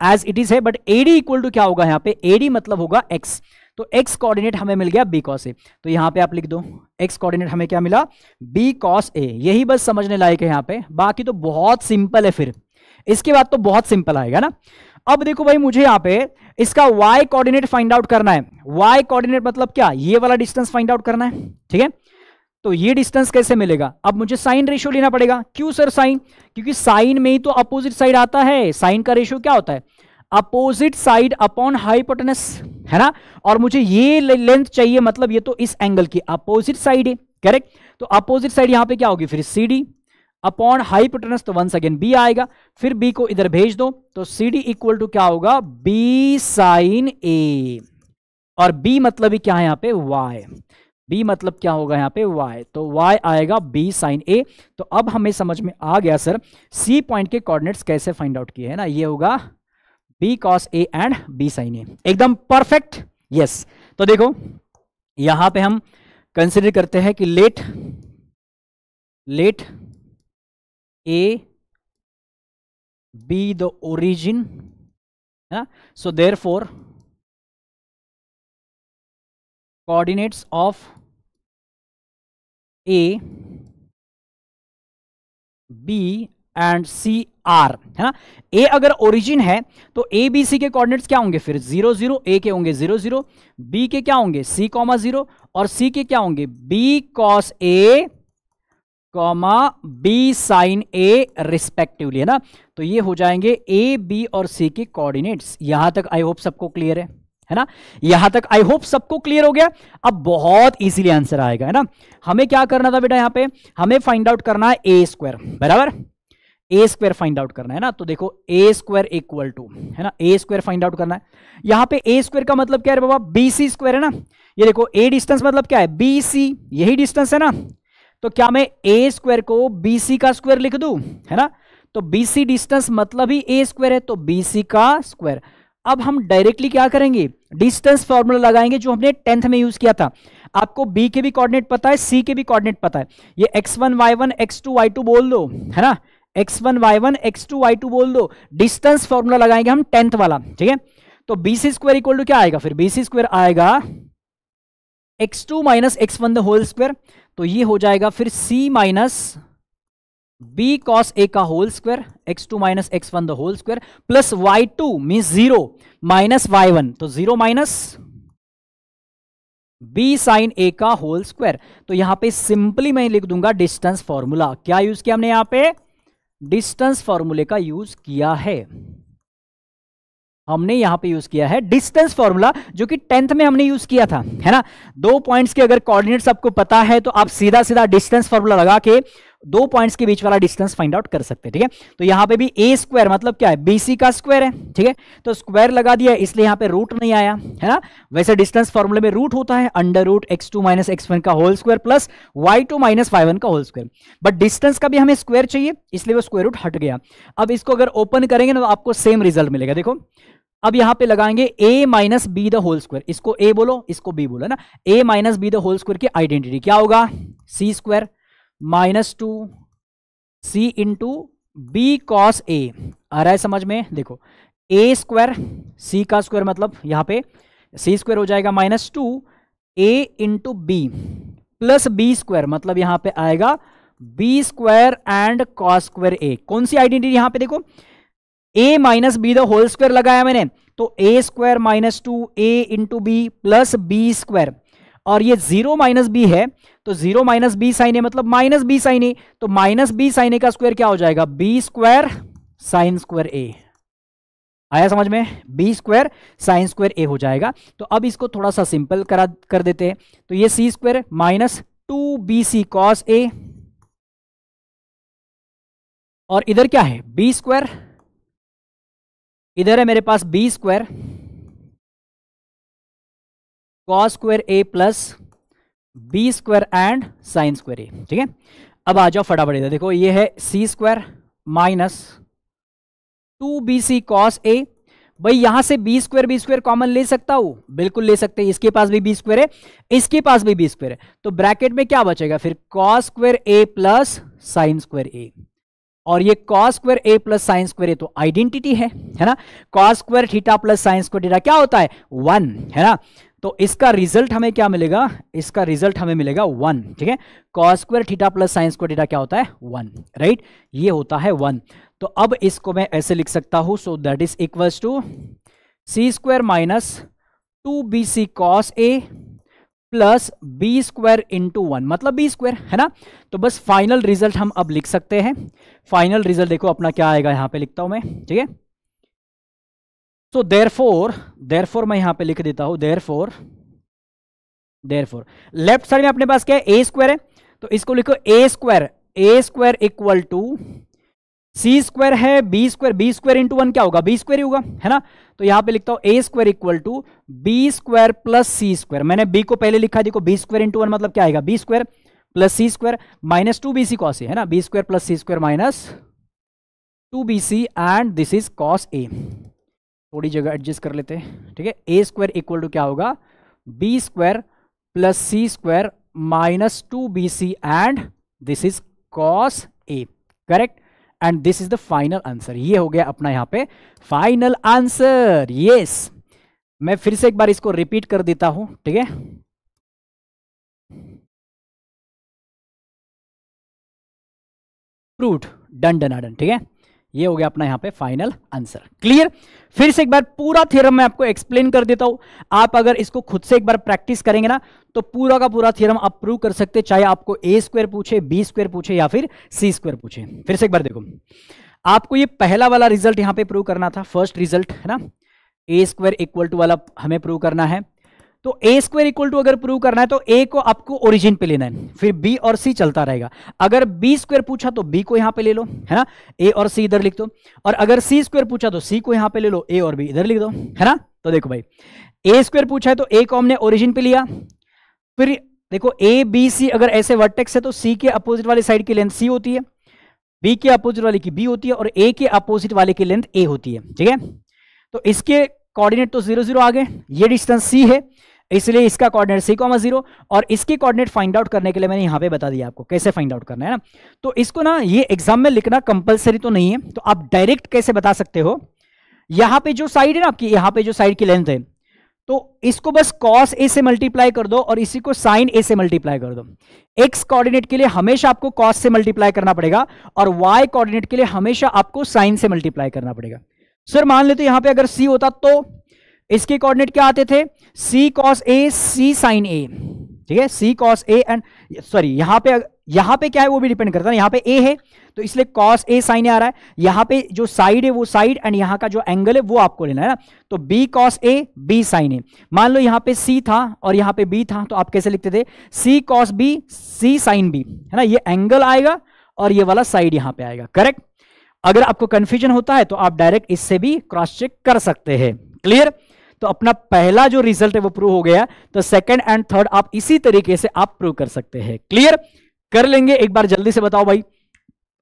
as it is है, बट AD इक्वल टू क्या होगा यहाँ पे, AD मतलब होगा x। तो x कोऑर्डिनेट हमें मिल गया B cos A, तो यहाँ पे आप लिख दो x कोऑर्डिनेट हमें क्या मिला, B cos A। यही बस समझने लायक है यहाँ पे, बाकी तो बहुत सिंपल है, फिर इसके बाद तो बहुत सिंपल आएगा ना। अब देखो भाई मुझे यहाँ पे इसका y कोऑर्डिनेट फाइंड आउट करना है। y कोऑर्डिनेट मतलब क्या, ये वाला डिस्टेंस फाइंड आउट करना है, ठीक है। तो ये डिस्टेंस कैसे मिलेगा, अब मुझे साइन रेशियो लेना पड़ेगा। क्यों सर साइन, क्योंकि साइन में ही तो अपोजिट साइड आता है। साइन का रेशियो क्या होता है, अपोजिट साइड अपॉन हाइपोटेनस, है ना। और मुझे ये लेंथ चाहिए, मतलब ये तो इस एंगल की अपोजिट साइड है, करेक्ट। तो अपोजिट साइड यहां पे क्या होगी, फिर CD अपॉन हाइपोटेनस, तो वंस अगेन B आएगा, फिर B को इधर भेज दो तो CD इक्वल टू क्या होगा, B साइन A, और B मतलब ही क्या है यहाँ पे, Y। B मतलब क्या होगा यहाँ पे, Y, तो Y आएगा B साइन A। तो अब हमें समझ में आ गया सर C पॉइंट के कोऑर्डिनेट्स कैसे फाइंड आउट किए, है ना। ये होगा B cos A and B sin A, एकदम परफेक्ट, यस। तो देखो यहां पे हम कंसिडर करते हैं कि late A be the origin, so therefore coordinates of A, B and C R, है ना। A अगर ओरिजिन है तो A B C के कोऑर्डिनेट्स क्या होंगे, फिर 0 0, A के होंगे 0 0, B के क्या होंगे C, 0, और C के क्या होंगे B cos A, B sin A respectively, है ना। तो ये हो जाएंगे A, B और C के कोऑर्डिनेट्स। यहां तक आई होप सबको क्लियर है ना। यहां तक आई होप सबको क्लियर हो गया। अब बहुत इजीली आंसर आएगा, है ना। हमें क्या करना था बेटा, यहां पे हमें फाइंड आउट करना है A स्क्वायर, बराबर, A स्क्वायर फाइंड आउट करना है ना। तो देखो A स्क्वायर इक्वल टू, है ना, A स्क्वायर फाइंड आउट करना है। यहां पे A स्क्वायर का मतलब क्या है बाबा, BC स्क्वायर, है ना। ये देखो A डिस्टेंस मतलब क्या है, BC, यही डिस्टेंस है ना। तो क्या मैं A स्क्वायर को BC का स्क्वायर लिख दूं, है ना। तो BC डिस्टेंस मतलब ही A स्क्वायर है, तो BC का स्क्वायर। अब हम डायरेक्टली क्या करेंगे, डिस्टेंस फॉर्मूला लगाएंगे जो हमने 10th में यूज किया था। आपको B के भी कोऑर्डिनेट पता है, C के भी कोऑर्डिनेट पता है। ये x1 y1 x2 y2 बोल दो, है ना, x1 y1 x2 y2 बोल दो। डिस्टेंस फॉर्मूला लगाएंगे हम 10th वाला, ठीक है। तो BC स्क्वायर इक्वल टू क्या आएगा, फिर BC स्क्वायर आएगा x2 minus x1 the whole square. तो ये हो जाएगा फिर C minus B cos A का whole square, x2 minus x1 the whole square, plus y2 means 0 minus y1, तो 0 माइनस B sin A का होल स्क्वायर। तो यहां पे सिंपली मैं लिख दूंगा डिस्टेंस फॉर्मूला। क्या यूज किया हमने यहां पे, डिस्टेंस फॉर्मूले का यूज किया है। हमने यहां पे यूज किया है डिस्टेंस फॉर्मूला, जो कि 10th में हमने यूज किया था, है ना। 2 पॉइंट्स के अगर कोऑर्डिनेट्स आपको पता है तो आप सीधा सीधा डिस्टेंस फॉर्मूला लगा के 2 पॉइंट्स के बीच वाला डिस्टेंस फाइंड आउट कर सकते हैं, ठीक है। तो यहां पे भी A स्क्वायर मतलब क्या है, BC का स्क्वायर है, ठीक है। तो स्क्वायर लगा दिया, इसलिए यहां पे रूट नहीं आया, है ना। वैसे डिस्टेंस फॉर्मूले में रूट होता है under root x2 minus x1 का whole square plus y2 minus y1 का होल स्क्वायर। बट डिस्टेंस का भी हमें स्क्वायर चाहिए, इसलिए वो स्क्वायर रूट हट गया। अब इसको अगर ओपन करेंगे ना तो आपको सेम रिजल्ट मिलेगा। देखो अब यहां पे लगाएंगे a minus B the whole square, इसको a बोलो इसको b बोलो ना, a minus B the whole square की आइडेंटिटी क्या होगा, c square minus 2 c into B cos a। आ रहा है समझ में, देखो a स्क्वायर c का स्क्वायर मतलब यहां पे c स्क्वायर हो जाएगा minus 2 a into B plus B square मतलब यहां पे आएगा B square and cos square a। कौन सी आइडेंटिटी यहां पे देखो, a minus B the whole square लगाया मैंने, तो a स्क्वायर minus 2 a into B plus B square, और ये 0 माइनस बी है तो 0 माइनस बी साइन ए मतलब माइनस बी साइन ए, तो माइनस बी साइन ए का स्क्वायर क्या हो जाएगा, बी स्क्वायर साइन स्क्वायर ए। आया समझ में, बी स्क्वायर साइन स्क्वायर ए हो जाएगा। तो अब इसको थोड़ा सा सिंपल कर देते हैं, तो ये C square minus 2bc cos A, और इधर क्या है बी स्क्वायर, इधर है मेरे पास B square cos square A plus B square and sine square A. ठीक है, अब आ जाओ फटाफट इधर देखो, ये है सी स्क्वायर माइनस 2bc कॉस ए। भाई यहां से बी स्क्वायर कॉमन ले सकता हूं, बिल्कुल ले सकते हैं, इसके पास भी बी स्क्वायर है इसके पास भी बी स्क्वायर है, तो ब्रैकेट में क्या बचेगा फिर cos square A plus sign square ए, और ये cos square A plus sign square ए तो आइडेंटिटी है ना, cos square theta plus sine square theta क्या होता है 1 है ना, तो इसका रिजल्ट हमें क्या मिलेगा, इसका रिजल्ट हमें मिलेगा 1। ठीक है, cos square theta plus sine square theta क्या होता है 1, राइट, ये होता है 1। तो अब इसको मैं ऐसे लिख सकता हूं, so that is equals to C square minus 2bc cos A plus B square into 1 मतलब बी स्क्वायर है ना। तो बस फाइनल रिजल्ट हम अब लिख सकते हैं, फाइनल रिजल्ट देखो अपना क्या आएगा, यहां पे लिखता हूं मैं। ठीक है, सो देयरफॉर मैं यहां पे लिख देता हूं, देयरफॉर लेफ्ट साइड में अपने पास क्या है ए स्क्वायर है, तो इसको लिखो A square equal to C square है बी स्क्वायर इंटू 1 क्या होगा बी स्क्वायर ही होगा है ना, तो यहां पे लिखता हूं A square equal to B square plus C square, मैंने बी को पहले लिखा, देखो बी स्क्वायर इंटू 1 मतलब क्या आएगा B square plus C square minus 2bc cos A है ना, B square plus C square minus 2bc and this is cos A. थोड़ी जगह एडजस्ट कर लेते हैं। ठीक है, ए स्क्वायर इक्वल टू क्या होगा B square plus C square minus 2bc and this is cos A, correct, and this is the final answer. ये हो गया अपना यहां पे फाइनल आंसर। यस, मैं फिर से एक बार इसको रिपीट कर देता हूं। ठीक है, प्रूव्ड, डन। ठीक है, ये हो गया अपना यहां पे फाइनल आंसर। क्लियर, फिर से एक बार पूरा थ्योरम मैं आपको एक्सप्लेन कर देता हूं, आप अगर इसको खुद से एक बार प्रैक्टिस करेंगे ना तो पूरा का पूरा थ्योरम आप प्रूव कर सकते हैं, चाहे आपको ए स्क्वायर पूछे बी स्क्वायर पूछे या फिर सी स्क्वायर पूछे। फिर से एक बार देखो, आपको ये पहला वाला रिजल्ट यहां पे प्रूव करना था, फर्स्ट रिजल्ट है ना, ए स्क्वायर इक्वल टू वाला हमें प्रूव करना है। तो ए स्क्वायर इक्वल टू अगर प्रूव करना है तो ए को आपको ओरिजिन पे लेना है, फिर बी और सी चलता रहेगा। अगर बी स्क्वायर पूछा तो बी को यहां पे ले लो है ना, ए और सी इधर लिख दो, और अगर सी स्क्वायर पूछा तो सी को यहां पे ले लो, ए और बी इधर लिख दो है ना। तो देखो भाई, ए स्क्वायर पूछा है तो ए को हमने ओरिजिन पे लिया, फिर देखो ए बी सी अगर ऐसे वर्टेक्स है तो सी के अपोजिट वाली साइड की लेंथ सी होती है, बी के अपोजिट वाले की बी होती है, और ए के अपोजिट वाले की लेंथ ए होती है। ठीक है, तो इसके कोऑर्डिनेट तो 0 0 आ गए, ये डिस्टेंस सी है इसलिए इसका कोऑर्डिनेट c,0, और इसके कोऑर्डिनेट फाइंड आउट करने के लिए मैंने यहां पे बता दिया आपको कैसे फाइंड आउट करना है ना। तो इसको ना ये एग्जाम में लिखना कंपलसरी तो नहीं है, तो आप डायरेक्ट कैसे बता सकते हो, यहां पे जो साइड है ना आपकी, यहां पे जो साइड की लेंथ है तो इसको बस cos a से मल्टीप्लाई कर दो और इसी को sin a से मल्टीप्लाई कर दो। x कोऑर्डिनेट के लिए हमेशा आपको cos से मल्टीप्लाई करना पड़ेगा और y कोऑर्डिनेट के लिए हमेशा आपको sin से मल्टीप्लाई करना पड़ेगा। सर मान लेते यहां पे अगर c होता तो इसके कोऑर्डिनेट क्या आते थे, c cos a c sin a। ठीक है, c cos a and sorry यहां पे क्या है वो भी डिपेंड करता है, यहां पे a है तो इसलिए cos a sin a आ रहा है, यहां पे जो साइड है वो साइड एंड यहां का जो एंगल है वो आपको लेना है ना, तो b cos a b sin a। मान लो यहां पे c था और यहां पे b था तो आप कैसे लिखते थे, c cos b c sin b है ना, ये एंगल आएगा और ये वाला साइड यहां पे आएगा, करेक्ट। अगर आपको कंफ्यूजन होता है तो आप डायरेक्ट इससे भी क्रॉस चेक कर सकते हैं। क्लियर, तो अपना पहला जो रिजल्ट है वो प्रूव हो गया, तो सेकंड एंड थर्ड आप इसी तरीके से आप प्रूव कर सकते हैं। क्लियर, कर लेंगे एक बार जल्दी से बताओ भाई,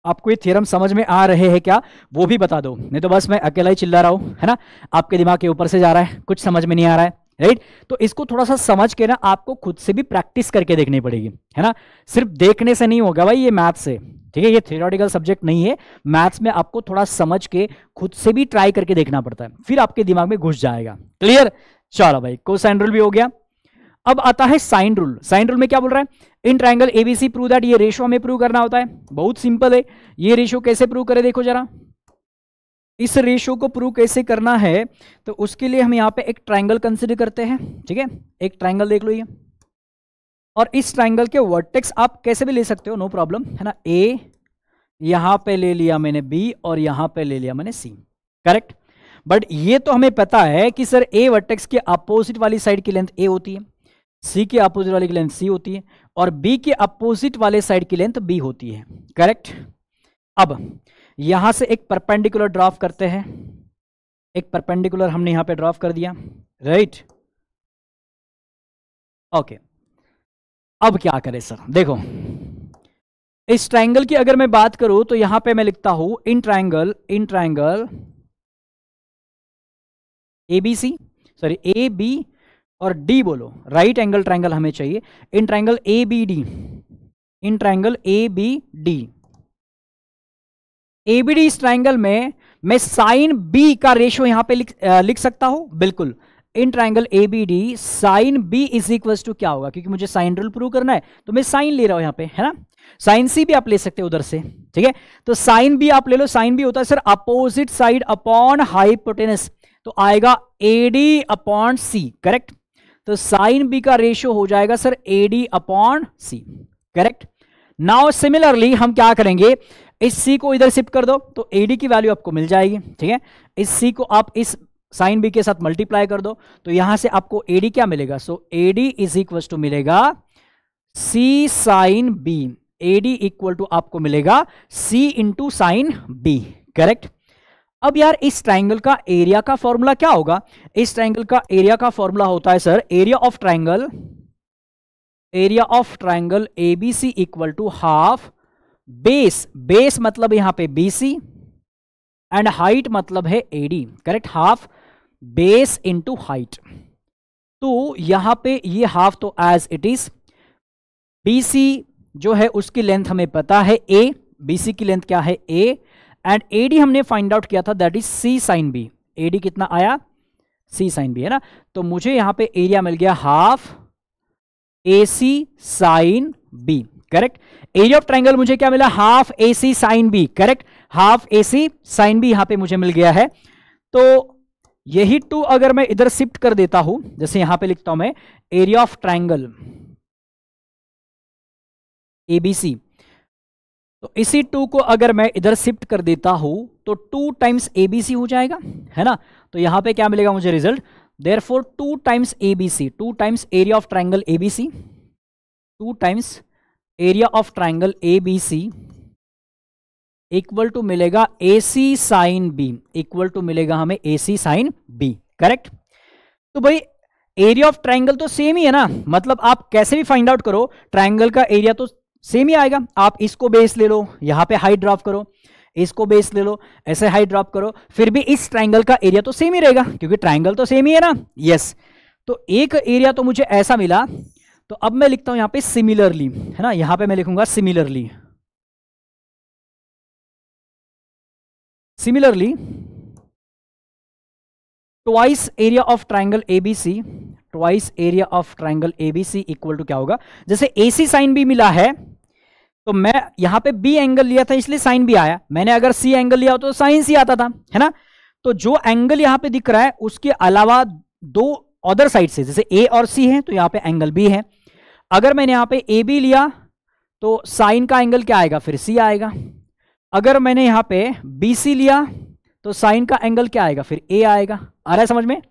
आपको ये थ्योरम समझ में आ रहे हैं क्या, वो भी बता दो, नहीं तो बस मैं अकेला ही चिल्ला रहा हूं, है ना, आपके दिमाग के ऊपर से जा रहा है, कुछ समझ में नहीं आ रहा है, राइट। तो इसको थोड़ा सा समझ के ना आपको खुद से भी प्रैक्टिस करके देखनी पड़ेगी, है ना, सिर्फ देखने से नहीं होगा भाई, ये मैथ्स से, ठीक है, ये थियोरेटिकल सब्जेक्ट नहीं है, मैथ्स में आपको थोड़ा समझ के खुद से भी ट्राई करके देखना पड़ता है, फिर आपके दिमाग में घुस जाएगा। क्लियर, चलो भाई, कोसाइन रूल भी हो गया। अब आता है साइन रूल। साइन रूल में क्या बोल रहा है, इन ट्राइंगल एबीसी प्रूव दैट, ये रेशो हमें प्रूव करना होता है, बहुत सिंपल है। ये रेशो कैसे प्रूव करें, देखो जरा, इस रेशो को प्रूव कैसे करना है, तो उसके लिए हम यहाँ पे एक ट्राइंगल कंसिडर करते हैं, ठीक है, एक ट्राइंगल देख लो ये, और इस ट्राइंगल के वर्टेक्स आप कैसे भी ले सकते हो, नो प्रॉब्लम, है ना, ए यहां पे ले लिया मैंने बी और यहां पे ले लिया मैंने सी, करेक्ट। बट ये तो हमें पता है कि सर ए वर्टेक्स के अपोजिट वाली साइड की लेंथ ए होती है, सी के अपोजिट वाली की लेंथ सी होती है, और बी के अपोजिट वाले साइड की लेंथ बी होती है, करेक्ट। अब यहां से एक परपेंडिकुलर ड्रॉप करते हैं, एक परपेंडिकुलर हमने यहां पे ड्रॉप कर दिया, राइट, ओके। अब क्या करें सर, देखो इस ट्राइंगल की अगर मैं बात करूं तो यहां पे मैं लिखता हूं in triangle ABC, sorry A B और डी बोलो, राइट एंगल ट्राइंगल हमें चाहिए, in triangle A B D, in triangle A B D, ABD इस ट्राइंगल में मैं साइन बी का रेशियो यहां पे लिख सकता हूं, बिल्कुल, in triangle ABD sine B is equal to क्या होगा, क्योंकि मुझे साइन रूल प्रूव करना है तो मैं साइन ले रहा हूं यहां पे, है ना, साइन सी भी आप ले सकते हो उधर से, ठीक है, तो साइन बी आप ले लो, साइन बी होता है sir opposite side upon hypotenuse, तो आएगा एडी अपॉन सी, करेक्ट, तो साइन बी का रेशियो हो जाएगा सर एडी अपॉन सी, करेक्ट। नाउ सिमिलरली हम क्या करेंगे, इस सी को इधर शिफ्ट कर दो तो एडी की वैल्यू आपको मिल जाएगी, ठीक है, इस सी को आप इस साइन बी के साथ मल्टीप्लाई कर दो तो यहां से आपको एडी क्या मिलेगा, so AD is equal to मिलेगा C sine B, AD equal to आपको मिलेगा C into sine B, correct. अब यार इस ट्राइंगल का एरिया का फॉर्मूला क्या होगा, इस ट्राइंगल का एरिया का फॉर्मूला होता है sir area of triangle ABC equal to half base, base मतलब यहां पे बीसी एंड हाइट मतलब है AD, correct, half base into height, तो यहां पे ये हाफ तो एज इट इज, बीसी जो है उसकी लेंथ हमें पता है ए, बीसी की लेंथ क्या है ए, एंड एडी हमने फाइंड आउट किया था that is C sine B, AD कितना आया सी साइन बी, है ना, तो मुझे यहां पे एरिया मिल गया half A C sine B, correct. Area of triangle मुझे क्या मिला, half A C sine B, correct, half A C sine B यहां पे मुझे मिल गया है। तो यही टू अगर मैं इधर शिफ्ट कर देता हूं, जैसे यहां पे लिखता हूं मैं एरिया ऑफ ट्राइंगल एबीसी, तो इसी टू को अगर मैं इधर शिफ्ट कर देता हूं तो 2 टाइम्स एबीसी हो जाएगा, है ना, तो यहां पे क्या मिलेगा मुझे result, therefore 2 times ABC, 2 times area of triangle ABC, 2 times area of triangle ABC equal to मिलेगा AC sine B, equal to मिलेगा हमें एसी साइन बी, करेक्ट। तो भाई एरिया ऑफ ट्राइंगल तो सेम ही है ना, मतलब आप कैसे भी फाइंड आउट करो ट्राइंगल का एरिया तो सेम ही आएगा, आप इसको बेस ले लो, यहां पे हाइट ड्रॉप करो, इसको बेस ले लो, ऐसे हाइट ड्रॉप करो, फिर भी इस ट्राइंगल का एरिया तो सेम ही रहेगा क्योंकि ट्राइंगल तो सेम ही है ना, यस। तो एक एरिया तो मुझे ऐसा मिला, तो अब मैं लिखता हूं यहां पे सिमिलरली, है ना, यहां पे मैं लिखूंगा similarly, similarly twice area of triangle ABC, twice area of triangle ABC equal to क्या होगा, जैसे एसी साइन बी मिला है तो मैं यहां पे बी एंगल लिया था इसलिए साइन बी आया, मैंने अगर सी एंगल लिया तो साइन सी आता था, है ना, तो जो एंगल यहां पे दिख रहा है उसके अलावा 2 अदर साइड से, जैसे ए और सी है तो यहां पे एंगल बी है, अगर मैंने यहां पे ए बी लिया तो साइन का एंगल क्या आएगा, फिर सी आएगा, अगर मैंने यहां पे बी सी लिया तो साइन का एंगल क्या आएगा, फिर ए आएगा, आ रहा है समझ में,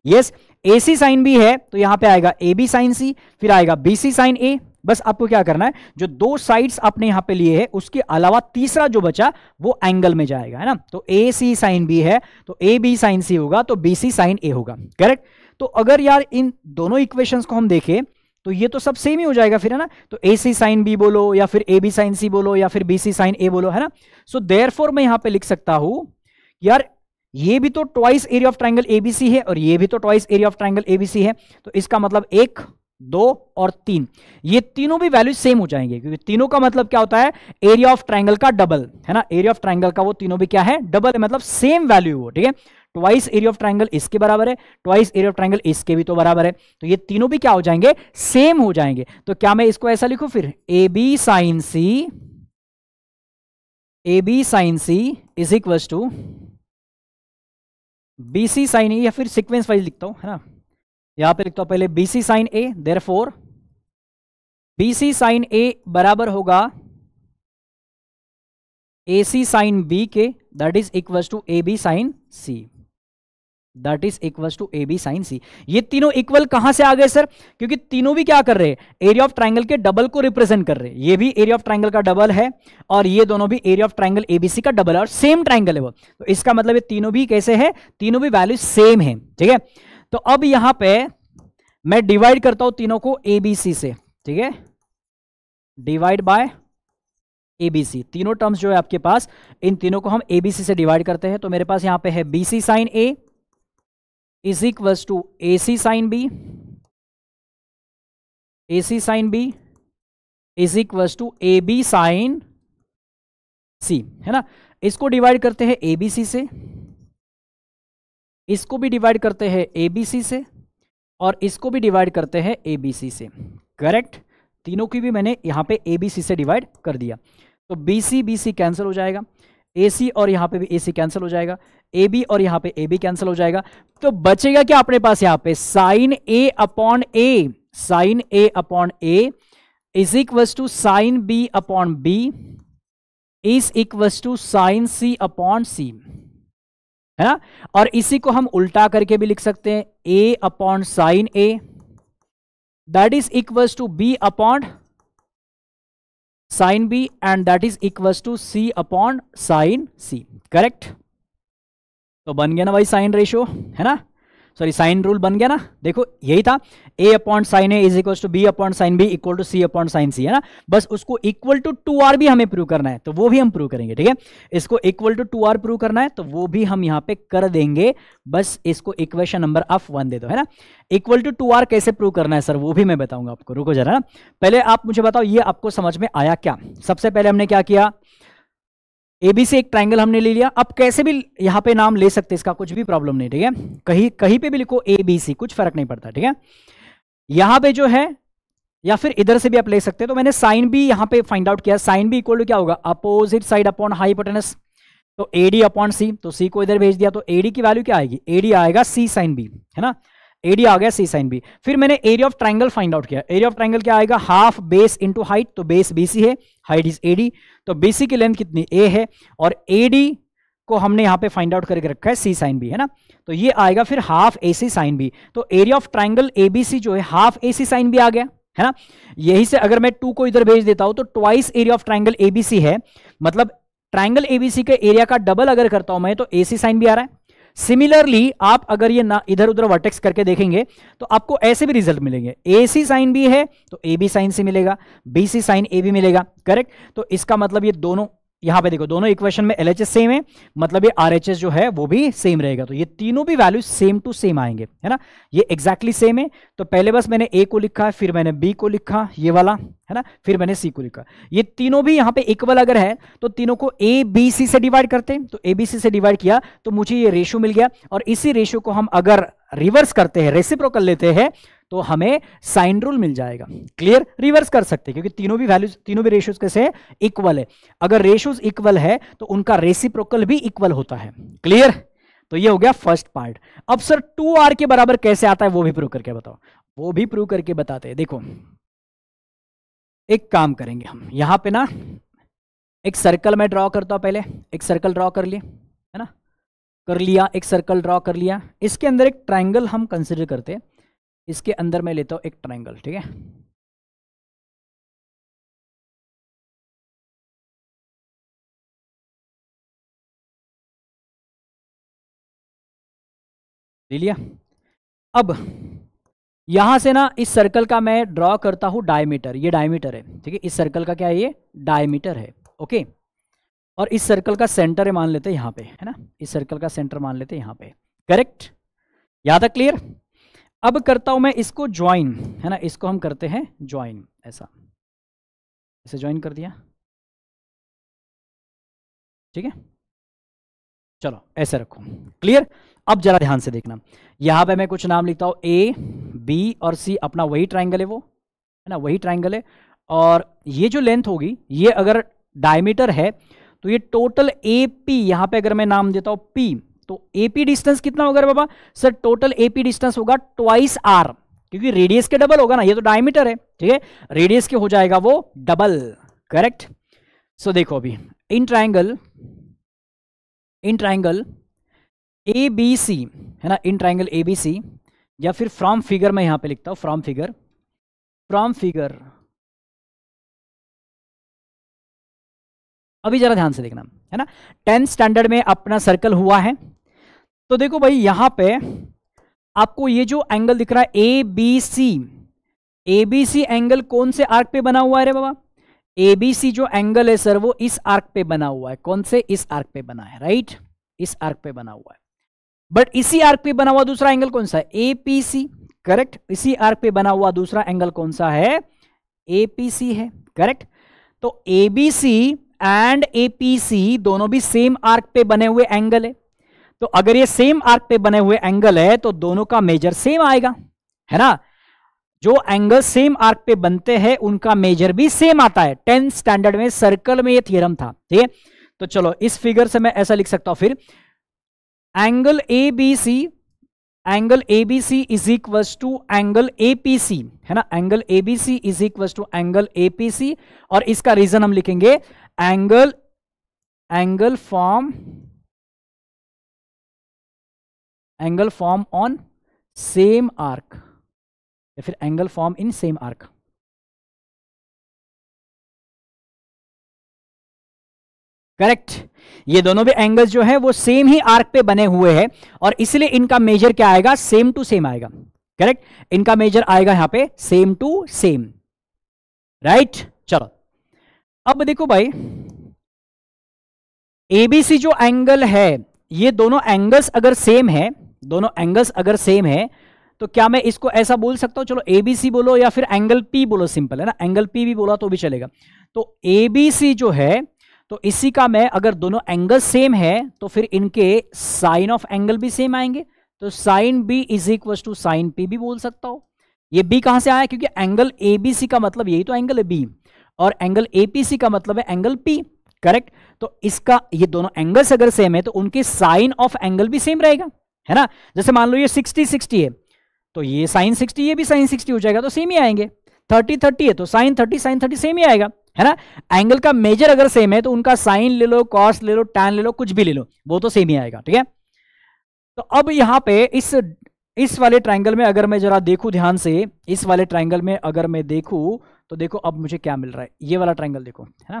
यस। ए सी साइन बी है तो यहां पे आएगा ए बी साइन सी, फिर आएगा बी सी साइन ए, बस आपको क्या करना है, जो 2 साइड्स आपने यहां पे लिए हैं उसके अलावा तीसरा जो बचा वो एंगल में जाएगा, है ना, तो ए सी साइन बी है तो ए बी साइन सी होगा तो बी सी साइन ए होगा, करेक्ट। तो अगर यार इन दोनों इक्वेशंस को हम देखें तो ये तो सब सेम ही हो जाएगा फिर, है ना। तो ए सी साइन बी बोलो या फिर ए बी साइन सी बोलो या फिर बी सी साइन ए बोलो, है ना। सो देयरफॉर मैं यहां पे लिख सकता हूं यार ये भी तो twice area of triangle ABC है और ये भी तो twice area of triangle ABC है, तो इसका मतलब 1 2 और 3 ये तीनों भी वैल्यू सेम हो जाएंगे, क्योंकि तीनों का मतलब क्या होता है, एरिया ऑफ ट्राइंगल का डबल, है ना। एरिया ऑफ ट्राइंगल का वो तीनों भी क्या है, डबल है, मतलब सेम वैल्यू हो, ठीक है। ट्वाइस एरिया ऑफ ट्राइंगल इसके बराबर है, ट्वाइस एरिया ऑफ ट्राइंगल इसके भी तो बराबर है, तो ये तीनों भी क्या हो जाएंगे, सेम हो जाएंगे। तो क्या मैं इसको ऐसा लिखूं फिर, A B sine C is equal to B C sine A, या फिर सीक्वेंस वाइज लिखता हूं, है ना। यहां पे लिखता हूं पहले B C sine A, therefore B C sine A बराबर होगा ए सी साइन बी के, that is equal to A B sine C, that is equal to A B sine C. ये तीनों इक्वल कहां से आ गए सर, क्योंकि तीनों भी क्या कर रहे हैं, एरिया ऑफ ट्राइंगल के डबल को रिप्रेजेंट कर रहे हैं। ये भी एरिया ऑफ ट्राइंगल का डबल है और ये दोनों भी एरिया ऑफ ट्राइंगल एबीसी का डबल है और सेम ट्राइंगल है वो, तो इसका मतलब ये तीनों भी कैसे है, तीनों भी वैल्यू सेम है, ठीक है। तो अब यहां पे मैं डिवाइड करता हूं तीनों को एबीसी से, ठीक है, डिवाइड बाय एबीसी, तीनों टर्म्स जो है आपके पास, इन तीनों को हम एबीसी से डिवाइड करते हैं। तो मेरे पास यहां पे है BC sine A is equal to A C sine B, A C sine B is equal to A B sine C, है ना। इसको डिवाइड करते हैं एबीसी से, इसको भी डिवाइड करते हैं एबीसी से और इसको भी डिवाइड करते हैं एबीसी से, करेक्ट। तीनों की भी मैंने यहां पे एबीसी से डिवाइड कर दिया, तो बीसी बीसी कैंसिल हो जाएगा, एसी और यहां पे भी एसी कैंसिल हो जाएगा, ए बी और यहां पे ए बी कैंसिल हो जाएगा। तो बचेगा क्या अपने पास यहां पे, sine A upon A, sine A upon A is equal to sine B upon B is equal to sine C upon C, है ना। और इसी को हम उल्टा करके भी लिख सकते हैं, A upon sine A that is equal to B upon sine B and that is equal to C upon sine C, correct. तो बन गया ना भाई साइन रेशियो, है ना, सॉरी साइन रूल बन गया ना। देखो यही था, A upon sine A is equal to B upon sine B equal to C upon sine C, है ना। बस उसको इक्वल टू 2r भी हमें प्रूव करना है, तो वो भी हम प्रूव करेंगे, ठीक है। इसको इक्वल टू 2r प्रूव करना है तो वो भी हम यहाँ पे कर देंगे, बस इसको इक्वेशन नंबर ऑफ 1 दे दो, है ना। इक्वल टू 2r कैसे प्रूव करना है सर, वो भी मैं बताऊंगा आपको, रुको जरा ना। पहले आप मुझे बताओ ये आपको समझ में आया क्या। सबसे पहले हमने क्या किया, एबीसी एक ट्राइंगल हमने ले लिया, अब कैसे भी यहां पे नाम ले सकते, इसका कुछ भी प्रॉब्लम नहीं, ठीक है। कहीं कहीं पे भी लिखो एबीसी, कुछ फर्क नहीं पड़ता, ठीक है। यहां पे जो है, या फिर इधर से भी आप ले सकते हैं। तो मैंने साइन बी यहां पे फाइंड आउट किया, साइन बी इक्वल टू क्या होगा, अपोजिट साइड अपॉन हाइपोटेनस, तो एडी अपॉन सी, तो सी को इधर भेज दिया, तो एडी की वैल्यू क्या आएगी, एडी आएगा सी साइन बी, है ना, एडी आ गया सी साइन बी। फिर मैंने area of triangle find out किया, एरिया ऑफ ट्राइंगल क्या आएगा, हाफ बेस इंटू हाइट, तो बेस बीसी है, हाइट इज एडी, तो बीसी की लेंथ कितनी ए है और एडी को हमने यहां पे फाइंड आउट करके रखा है सी साइन बी, है ना। तो ये आएगा फिर half A C sine B, तो एरिया ऑफ ट्राइंगल एबीसी जो है half A C sine B आ गया, है ना। यही से अगर मैं 2 को इधर भेज देता हूं तो twice area of triangle ABC है, मतलब ट्राइंगल एबीसी के एरिया का डबल अगर करता हूं मैं तो ए सी साइन बी आ रहा है। सिमिलरली आप अगर ये ना इधर उधर वर्टेक्स करके देखेंगे तो आपको ऐसे भी रिजल्ट मिलेंगे, ए सी साइन बी है तो ए बी साइन सी मिलेगा, B C sine A B मिलेगा, करेक्ट। तो इसका मतलब ये दोनों, यहां पे देखो दोनों इक्वेशन में एलएचएस सेम है, मतलब ये आरएचएस जो है वो भी सेम रहेगा, तो ये तीनों भी वैल्यू सेम टू सेम आएंगे, है ना, ये एग्जैक्टली सेम है। तो पहले बस मैंने ए को लिखा, फिर मैंने बी को लिखा ये वाला, है ना, फिर मैंने सी को लिखा। ये तीनों भी यहां पे इक्वल अगर है तो तीनों को ए बी सी से डिवाइड करते हैं, तो ए बी सी से डिवाइड किया तो मुझे ये रेशियो मिल गया, और इसी रेशियो को हम अगर रिवर्स करते हैं, रेसिप्रोकल लेते हैं तो हमें साइन रूल मिल जाएगा। क्लियर, रिवर्स कर सकते हैं क्योंकि तीनों भी वैल्यूज, तीनों भी रेशियोज कैसे है, इक्वल है। अगर रेशियोज इक्वल है तो उनका रेसिप्रोकल भी इक्वल होता है। क्लियर, तो ये हो गया फर्स्ट पार्ट। अब सर 2r के बराबर कैसे आता है वो भी प्रूव करके बताओ, वो भी प्रूव करके बताते हैं। देखो एक काम करेंगे हम, यहां पे ना एक सर्कल मैं ड्रॉ करता हूं, पहले एक सर्कल ड्रॉ कर लिए, है ना, कर लिया, एक सर्कल ड्रॉ कर लिया, इसके अंदर एक ट्राइंगल हम कंसिडर करते हैं, इसके अंदर मैं लेता हूं एक ट्राइंगल, ठीक है। ले लिया। अब यहां से ना इस सर्कल का मैं ड्रॉ करता हूं डायमीटर, ये डायमीटर है, ठीक है, इस सर्कल का क्या है, ये डायमीटर है, ओके। और इस सर्कल का सेंटर है मान लेते हैं यहाँ पे, है ना, इस सर्कल का सेंटर मान लेते हैं यहाँ पे, करेक्ट, यहाँ तक क्लियर। अब करता हूं मैं इसको ज्वाइन, है ना, इसको हम करते हैं ज्वाइन, ऐसा, इसे ज्वाइन कर दिया, ठीक है, चलो ऐसे रखो, क्लियर। अब जरा ध्यान से देखना, यहां पे मैं कुछ नाम लिखता हूं, ए बी और सी, अपना वही ट्राइंगल है वो, है ना, वही ट्राइंगल है। और ये जो लेंथ होगी, ये अगर डायमीटर है तो ये टोटल ए पी, यहां पे अगर मैं नाम देता हूं पी, तो ए पी डिस्टेंस कितना होगा बाबा sir, total A P distance होगा ट्वाइस आर, क्योंकि रेडियस के डबल होगा ना, ये तो डायमीटर है, ठीक है, रेडियस के हो जाएगा वो डबल, करेक्ट। सो देखो अभी इन ट्राइंगल ए बी सी, है ना, इन ट्राइंगल ए बी सी, या फिर फ्रॉम फिगर मैं यहां पे लिखता हूं, फ्रॉम फिगर, अभी जरा ध्यान से देखना, है ना, 10th स्टैंडर्ड में अपना सर्कल हुआ है। तो देखो भाई यहां पे आपको ये जो एंगल दिख रहा है ए बी सी एंगल कौन से आर्क पे बना हुआ है रे बाबा, ए बी सी जो एंगल है सर वो इस आर्क पे बना हुआ है, कौन से, इस आर्क पे बना है, राइट, इस आर्क पे बना हुआ है। बट इसी आर्क पे बना हुआ दूसरा एंगल कौन सा है, एपीसी, करेक्ट, इसी आर्क पे बना हुआ दूसरा एंगल कौन सा है, एपीसी है, करेक्ट। तो एबीसी एंड एपीसी दोनों भी सेम आर्क पे बने हुए एंगल है, तो अगर ये सेम आर्क पे बने हुए एंगल है तो दोनों का मेजर सेम आएगा, है ना, जो एंगल सेम आर्क पे बनते हैं उनका मेजर भी सेम आता है। 10th स्टैंडर्ड में सर्कल में ये थ्योरम था, ठीक है। तो चलो इस फिगर से मैं ऐसा लिख सकता हूं फिर, angle ABC is equal to angle APC, है ना, angle ABC is equal to angle APC, और इसका रीजन हम लिखेंगे angle form on same arc, या फिर angle form in same arc, correct. ये दोनों भी एंगल्स जो है वो सेम ही आर्क पे बने हुए हैं और इसलिए इनका मेजर क्या आएगा, सेम टू सेम आएगा, करेक्ट, इनका मेजर आएगा यहां पे सेम टू सेम, राइट। चलो अब देखो भाई एबीसी जो एंगल है, ये दोनों एंगल्स अगर सेम है, तो क्या मैं इसको ऐसा बोल सकता हूं, चलो एबीसी बोलो या फिर एंगल पी बोलो, सिंपल है ना, एंगल पी भी बोला तो भी चलेगा। तो एबीसी जो है, तो इसी का मैं अगर दोनों एंगल सेम है तो फिर इनके साइन ऑफ एंगल भी सेम आएंगे, तो sine B is equal to sine P भी बोल सकता हूं। ये बी कहां से आया, क्योंकि एंगल एबीसी का मतलब यही तो एंगल है बी, और एंगल एपीसी का मतलब है एंगल पी, करेक्ट। तो इसका ये दोनों एंगल्स अगर सेम है तो उनके साइन ऑफ एंगल भी सेम रहेगा, है ना। जैसे मान लो ये 60-60 है तो ये साइन 60, ये भी साइन 60 हो जाएगा, तो सेम ही आएंगे। 30-30 है तो साइन 30 सेम ही आएगा, है ना। एंगल का मेजर अगर सेम है तो उनका साइन ले लो, कॉस ले लो, टैन ले लो, कुछ भी ले लो, वो तो सेम ही आएगा, ठीक है। तो अब यहां पे इस वाले ट्राइंगल में अगर मैं जरा देखूं ध्यान से, इस वाले ट्राइंगल में अगर मैं देखूं तो देखो अब मुझे क्या मिल रहा है, ये वाला ट्राइंगल देखो, है ना,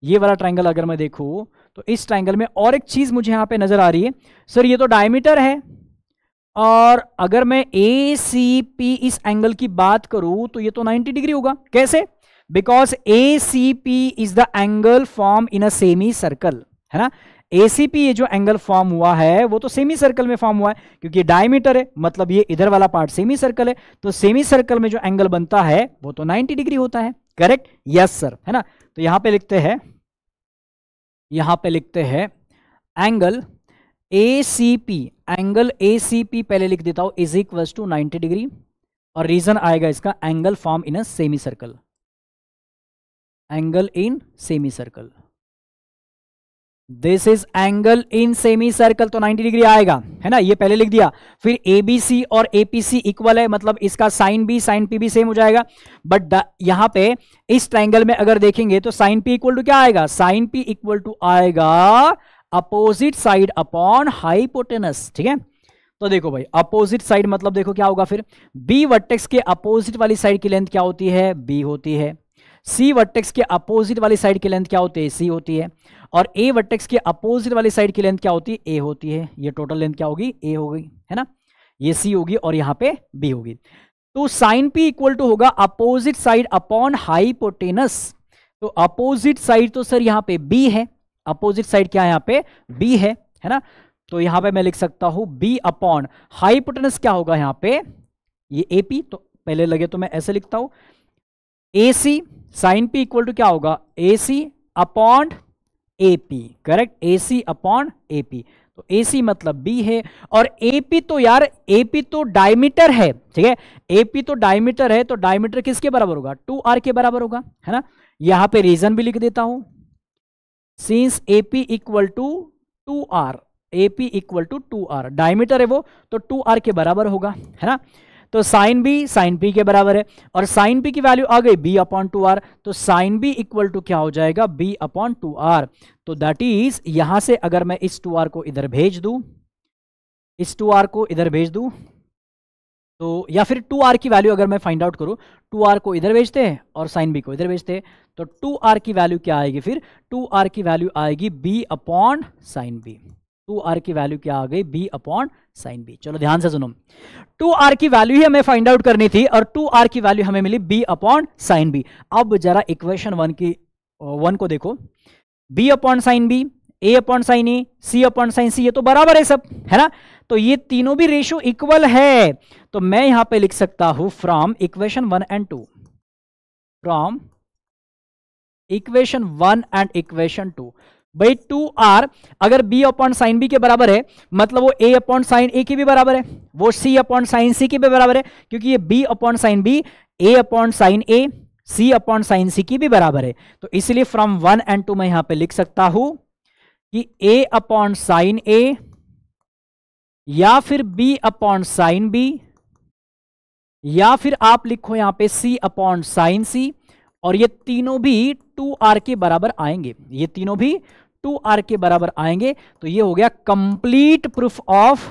ये वाला ट्राइंगल अगर मैं देखूं तो इस ट्राइंगल में और एक चीज मुझे यहां पे नजर आ रही है, सर ये तो डायमीटर है, और अगर मैं ए सी पी इस एंगल की बात करूं तो ये तो 90 डिग्री होगा, कैसे, because A C P is the angle form in a semi circle, है ना। एसीपी ये जो एंगल फॉर्म हुआ है वो तो सेमी सर्कल में फॉर्म हुआ है, क्योंकि डायमीटर है, मतलब ये इधर वाला पार्ट सेमी सर्कल है, तो सेमी सर्कल में जो एंगल बनता है वो तो 90 डिग्री होता है, करेक्ट, यस सर, है ना। तो यहां पे लिखते हैं एंगल एसीपी पहले लिख देता हूं इज इक्वल टू 90 डिग्री, और रीजन आएगा इसका angle form in a semi circle, angle in semi circle, this is angle in semi circle, तो 90 डिग्री आएगा, है ना, ये पहले लिख दिया। फिर एबीसी और एपीसी इक्वल है, मतलब इसका साइन बी साइन पी भी सेम हो जाएगा, बट यहां पे इस ट्राइंगल में अगर देखेंगे तो साइन पी इक्वल टू क्या आएगा, साइन पी इक्वल टू आएगा अपोजिट साइड अपॉन हाइपोटेनस, ठीक है। तो देखो भाई अपोजिट साइड मतलब देखो क्या होगा फिर, बी वर्टेक्स के अपोजिट वाली साइड की लेंथ क्या होती है, बी होती है, सी वर्टेक्स के अपोजिट वाली साइड की लेंथ क्या होती है, सी होती है, और ए वर्टेक्स के अपोजिट वाली साइड की लेंथ क्या होती है, ए होती है। ये टोटल लेंथ क्या होगी, ए होगी, है ना, ये सी होगी और यहां पे बी होगी। तो साइन पी इक्वल टू होगा अपोजिट साइड अपॉन हाइपोटेनस। तो अपोजिट साइड तो सर यहां पे बी है, अपोजिट साइड क्या है यहां पे बी है ना। तो यहां पे मैं लिख सकता हूं बी अपॉन हाइपोटेनस क्या होगा यहां पे ये एपी, तो पहले लगे तो मैं ऐसे लिखता हूं ए C sign P equal to क्या होगा A C upon AP, correct, A C upon AP. तो ए सी मतलब बी है और एपी तो यार एपी तो डायमीटर है, ठीक है, एपी तो डायमीटर है, तो डायमीटर किसके बराबर होगा 2r के बराबर होगा, है ना। यहां पे रीजन भी लिख देता हूं, since AP equal to 2r, AP equal to 2r, diameter है वो तो 2r के बराबर होगा, है ना। तो साइन बी साइन पी के बराबर है और साइन पी की वैल्यू आ गई b अपॉन 2r, तो साइन बी इक्वल टू क्या हो जाएगा b अपॉन 2r। तो दैट इज यहां से अगर मैं इस 2r को इधर भेज दूं, इस 2r को इधर भेज दूं, तो या फिर 2r की वैल्यू अगर मैं फाइंड आउट करूं, 2r को इधर भेजते हैं और साइन बी को इधर भेजते हैं, तो 2r की वैल्यू क्या आएगी, फिर 2r की वैल्यू आएगी b upon sine B. 2r की वैल्यू क्या आ गई b अपॉन साइन बी। चलो ध्यान से सुनो, 2r की वैल्यू ही हमें फाइंड आउट करनी थी और 2r की वैल्यू हमें मिली b अपॉन साइन बी। अब जरा इक्वेशन 1 को देखो, b upon sine B, a upon sine A, c upon sine C, ये तो बराबर है सब, है ना। तो ये तीनों भी रेशियो इक्वल है, तो मैं यहां पे लिख सकता हूं from equation 1 and 2, from equation 1 and equation 2। भाई 2r अगर b अपॉन साइन बी के बराबर है मतलब वो a अपॉन साइन ए की भी बराबर है, वो c अपॉन साइन सी की भी बराबर है, क्योंकि ये b upon sine B, a upon sine A, c upon sine C की भी बराबर है। तो इसलिए फ्रॉम 1 एंड 2 मैं यहां पे लिख सकता हूं कि a अपॉन साइन ए या फिर b अपॉन साइन बी या फिर आप लिखो यहां पे c अपॉन साइन सी, और ये तीनों भी 2r के बराबर आएंगे, ये तीनों भी 2r के बराबर आएंगे। तो ये हो गया complete proof of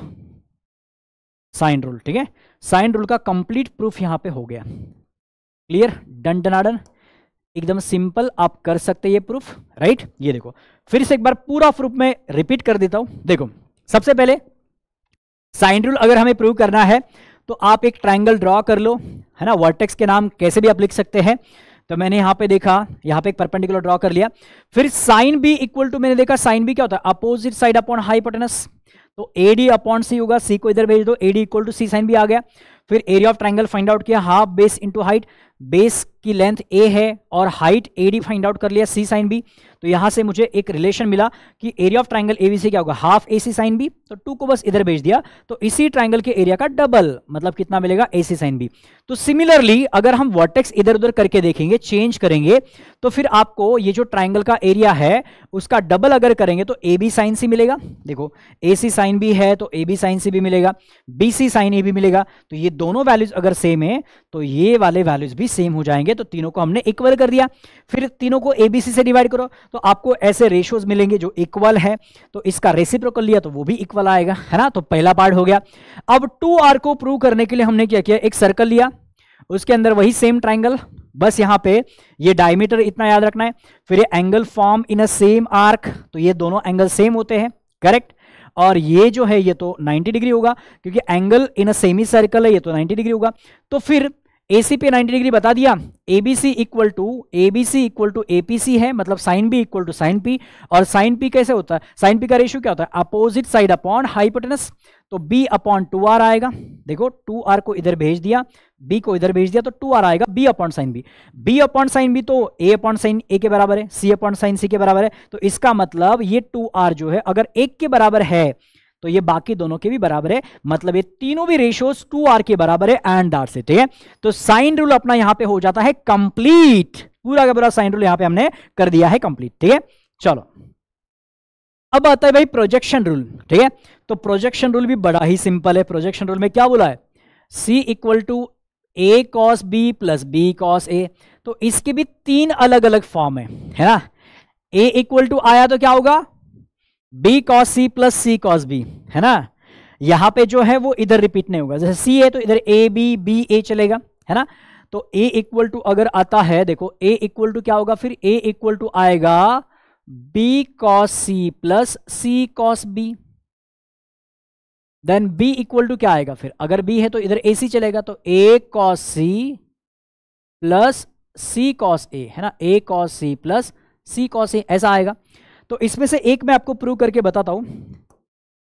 sine rule, ठीक है, साइन रूल का कंप्लीट प्रूफ यहां पे हो गया। क्लियर, डन डनाडन, एकदम सिंपल, आप कर सकते हैं ये प्रूफ, राइट। ये देखो फिर से एक बार पूरा प्रूफ में रिपीट कर देता हूं। देखो सबसे पहले साइन रूल अगर हमें प्रूव करना है तो आप एक ट्रायंगल ड्रॉ कर लो, है ना, वर्टेक्स के नाम कैसे भी आप लिख सकते हैं। तो मैंने यहां पे देखा, यहां पे एक परपेंडिकुलर ड्रॉ कर लिया, फिर साइन बी इक्वल टू, मैंने देखा साइन बी क्या होता है अपोजिट साइड अपॉन हाइपोटेनस, तो AD अपॉन सी होगा, सी को इधर भेज दो, AD equal to C sine B आ गया। फिर area of triangle find out किया, half base into height, base की लेंथ A है और हाइट AD फाइंड आउट कर लिया सी साइन बी। तो यहां से मुझे एक रिलेशन मिला कि एरिया ऑफ ट्रायंगल ABC क्या होगा हाफ AC साइन बी, तो 2 को बस इधर भेज दिया, तो इसी ट्रायंगल के एरिया का डबल मतलब कितना मिलेगा AC साइन बी। तो सिमिलरली अगर हम वर्टेक्स इधर उधर करके देखेंगे, चेंज करेंगे, तो फिर आपको ये जो ट्रायंगल का एरिया है उसका डबल अगर करेंगे तो AB साइन सी मिलेगा, देखो AC साइन बी है तो AB साइन सी भी मिलेगा, BC साइन ए भी मिलेगा। तो ये दोनों वैल्यूज अगर सेम है तो ये वाले वैल्यूज भी सेम हो जाएंगे, तो तीनों को हमने इक्वल कर दिया। फिर तीनों को ABC से डिवाइड करो तो आपको ऐसे रेशियोज मिलेंगे जो इक्वल है, तो इसका रेसिप्रोकल लिया तो वो भी इक्वल आएगा, है ना। तो पहला पार्ट हो गया। अब 2r को प्रूव करने के लिए हमने क्या किया, एक सर्कल लिया, उसके अंदर वही सेम ट्रायंगल, बस यहां पे ये डायमीटर इतना याद रखना है, फिर ये angle form in a same arc, तो ये दोनों एंगल सेम होते हैं, करेक्ट। और ये जो है ये तो 90 डिग्री होगा क्योंकि angle in a semi circle है, ये तो 90 डिग्री होगा। तो फिर AC पे 90 डिग्री बता दिया, ABC इक्वल टू APC है, मतलब sine B equal to sine P, और साइन P कैसे होता है, साइन P का रेशियो क्या होता है अपोजिट साइड अपॉन हाइपोटेनस, तो B अपॉन 2r आएगा, देखो 2r को इधर भेज दिया, B को इधर भेज दिया, तो 2r आएगा B upon sign B। B upon sign B तो A अपॉन साइन A के बराबर है, C अपॉन साइन C के बराबर है, तो इसका मतलब ये 2r जो है अगर 1 के बराबर है तो ये बाकी दोनों के भी बराबर है, मतलब ये तीनों भी रेशियोज 2r के बराबर है एंड दैट्स इट, ठीक है। तो साइन रूल अपना यहां पे हो जाता है कंप्लीट, पूरा का पूरा साइन रूल यहां पे हमने कर दिया है कंप्लीट, ठीक है। चलो अब आता है भाई प्रोजेक्शन रूल, ठीक है। तो प्रोजेक्शन रूल भी बड़ा ही सिंपल है। प्रोजेक्शन रूल में क्या बोला है, C equal to A cos B plus B cos A, तो इसके भी 3 अलग अलग फॉर्म है ना। A इक्वल टू आया तो क्या होगा B cos C plus C cos B, है ना। यहां पे जो है वो इधर रिपीट नहीं होगा, जैसे C है तो इधर A B B A चलेगा, है ना। तो A इक्वल टू अगर आता है, देखो A इक्वल टू क्या होगा, फिर A इक्वल टू आएगा B cos C plus C cos B, then b equal to क्या आएगा फिर, अगर b है तो इधर ac चलेगा, तो a cos c plus c cos a, है ना, a cos c plus c cos a, ऐसा आएगा। तो इसमें से एक मैं आपको प्रूव करके बताता हूं।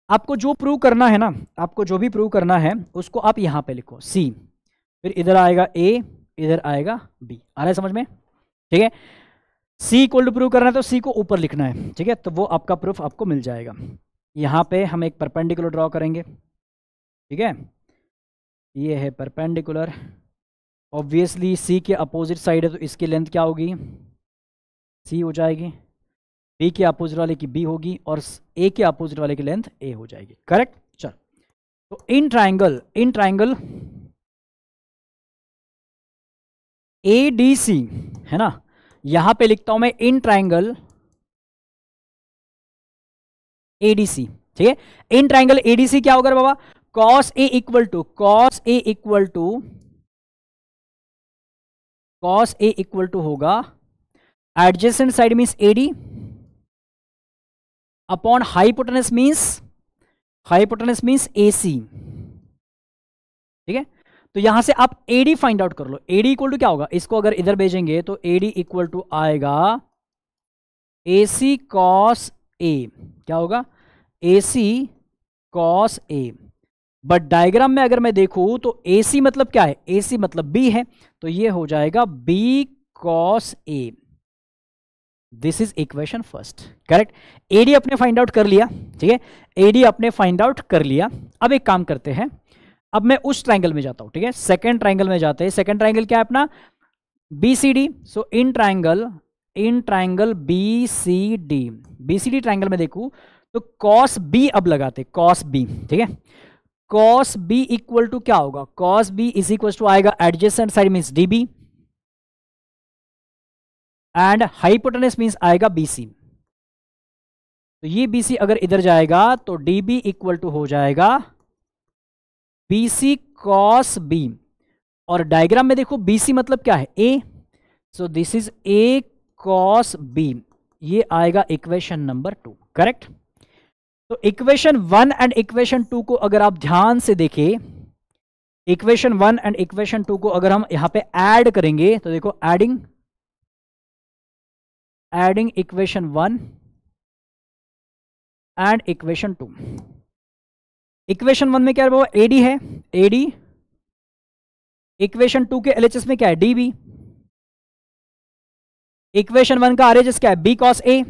आपको जो प्रूव करना है ना, आपको जो भी प्रूव करना है उसको आप यहां पे लिखो c, फिर इधर आएगा a, इधर आएगा b। आ रहा है समझ में? ठीक है, c इक्वल टू प्रूव करना है तो c को ऊपर लिखना है, ठीक है, तो वो आपका प्रूफ आपको मिल जाएगा। यहाँ पे हम एक परपेंडिकुलर ड्रॉ करेंगे, ठीक है, ये है परपेंडिकुलर। ऑब्वियसली c के अपोजिट साइड है तो इसकी लेंथ क्या होगी, c हो जाएगी, b के अपोजिट वाले की b होगी और a के अपोजिट वाले की लेंथ a हो जाएगी। करेक्ट? चल, तो इन ट्राइंगल ADC, है ना, यहां पे लिखता हूं मैं इन ट्राइंगल ADC, ठीक है। इन ट्राइंगल ADC क्या होगा बाबा, cos A इक्वल टू होगा adjacent side means AD upon hypotenuse means AC, ठीक है। तो यहां से आप AD फाइंड आउट कर लो। AD इक्वल टू क्या होगा, इसको अगर इधर भेजेंगे तो AD इक्वल टू आएगा AC cos A, क्या होगा, AC cos A। But diagram में अगर मैं देखूं तो AC मतलब क्या है, AC मतलब B है, तो ये हो जाएगा B cos A। This is equation first. Correct? AD अपने फाइंड आउट कर लिया, ठीक है, AD अपने फाइंड आउट कर लिया। अब एक काम करते हैं, अब मैं उस ट्राइंगल में जाता हूं, ठीक है, सेकेंड ट्राइंगल में जाते हैं। सेकेंड ट्राइंगल क्या है अपना, BCD। So in triangle BCD triangle में देखूं तो cos B अब लगाते, cos B, ठीक है, cos B इक्वल टू क्या होगा, cos B is equal to आएगा adjacent side means DB and hypotenuse means आएगा BC। तो ये BC अगर इधर जाएगा तो DB इक्वल टू हो जाएगा BC cos B। और डायग्राम में देखो BC मतलब क्या है, A, so this is A cos B। ये आएगा इक्वेशन नंबर 2। करेक्ट? तो इक्वेशन 1 एंड इक्वेशन 2 को अगर आप ध्यान से देखें, इक्वेशन 1 एंड इक्वेशन 2 को अगर हम यहां पे ऐड करेंगे तो देखो adding equation 1 and equation 2। Equation 1 में क्या है बाबा, AD है, AD। इक्वेशन 2 के LHS में क्या है, DB। इक्वेशन 1 का RHS क्या है, B cos A।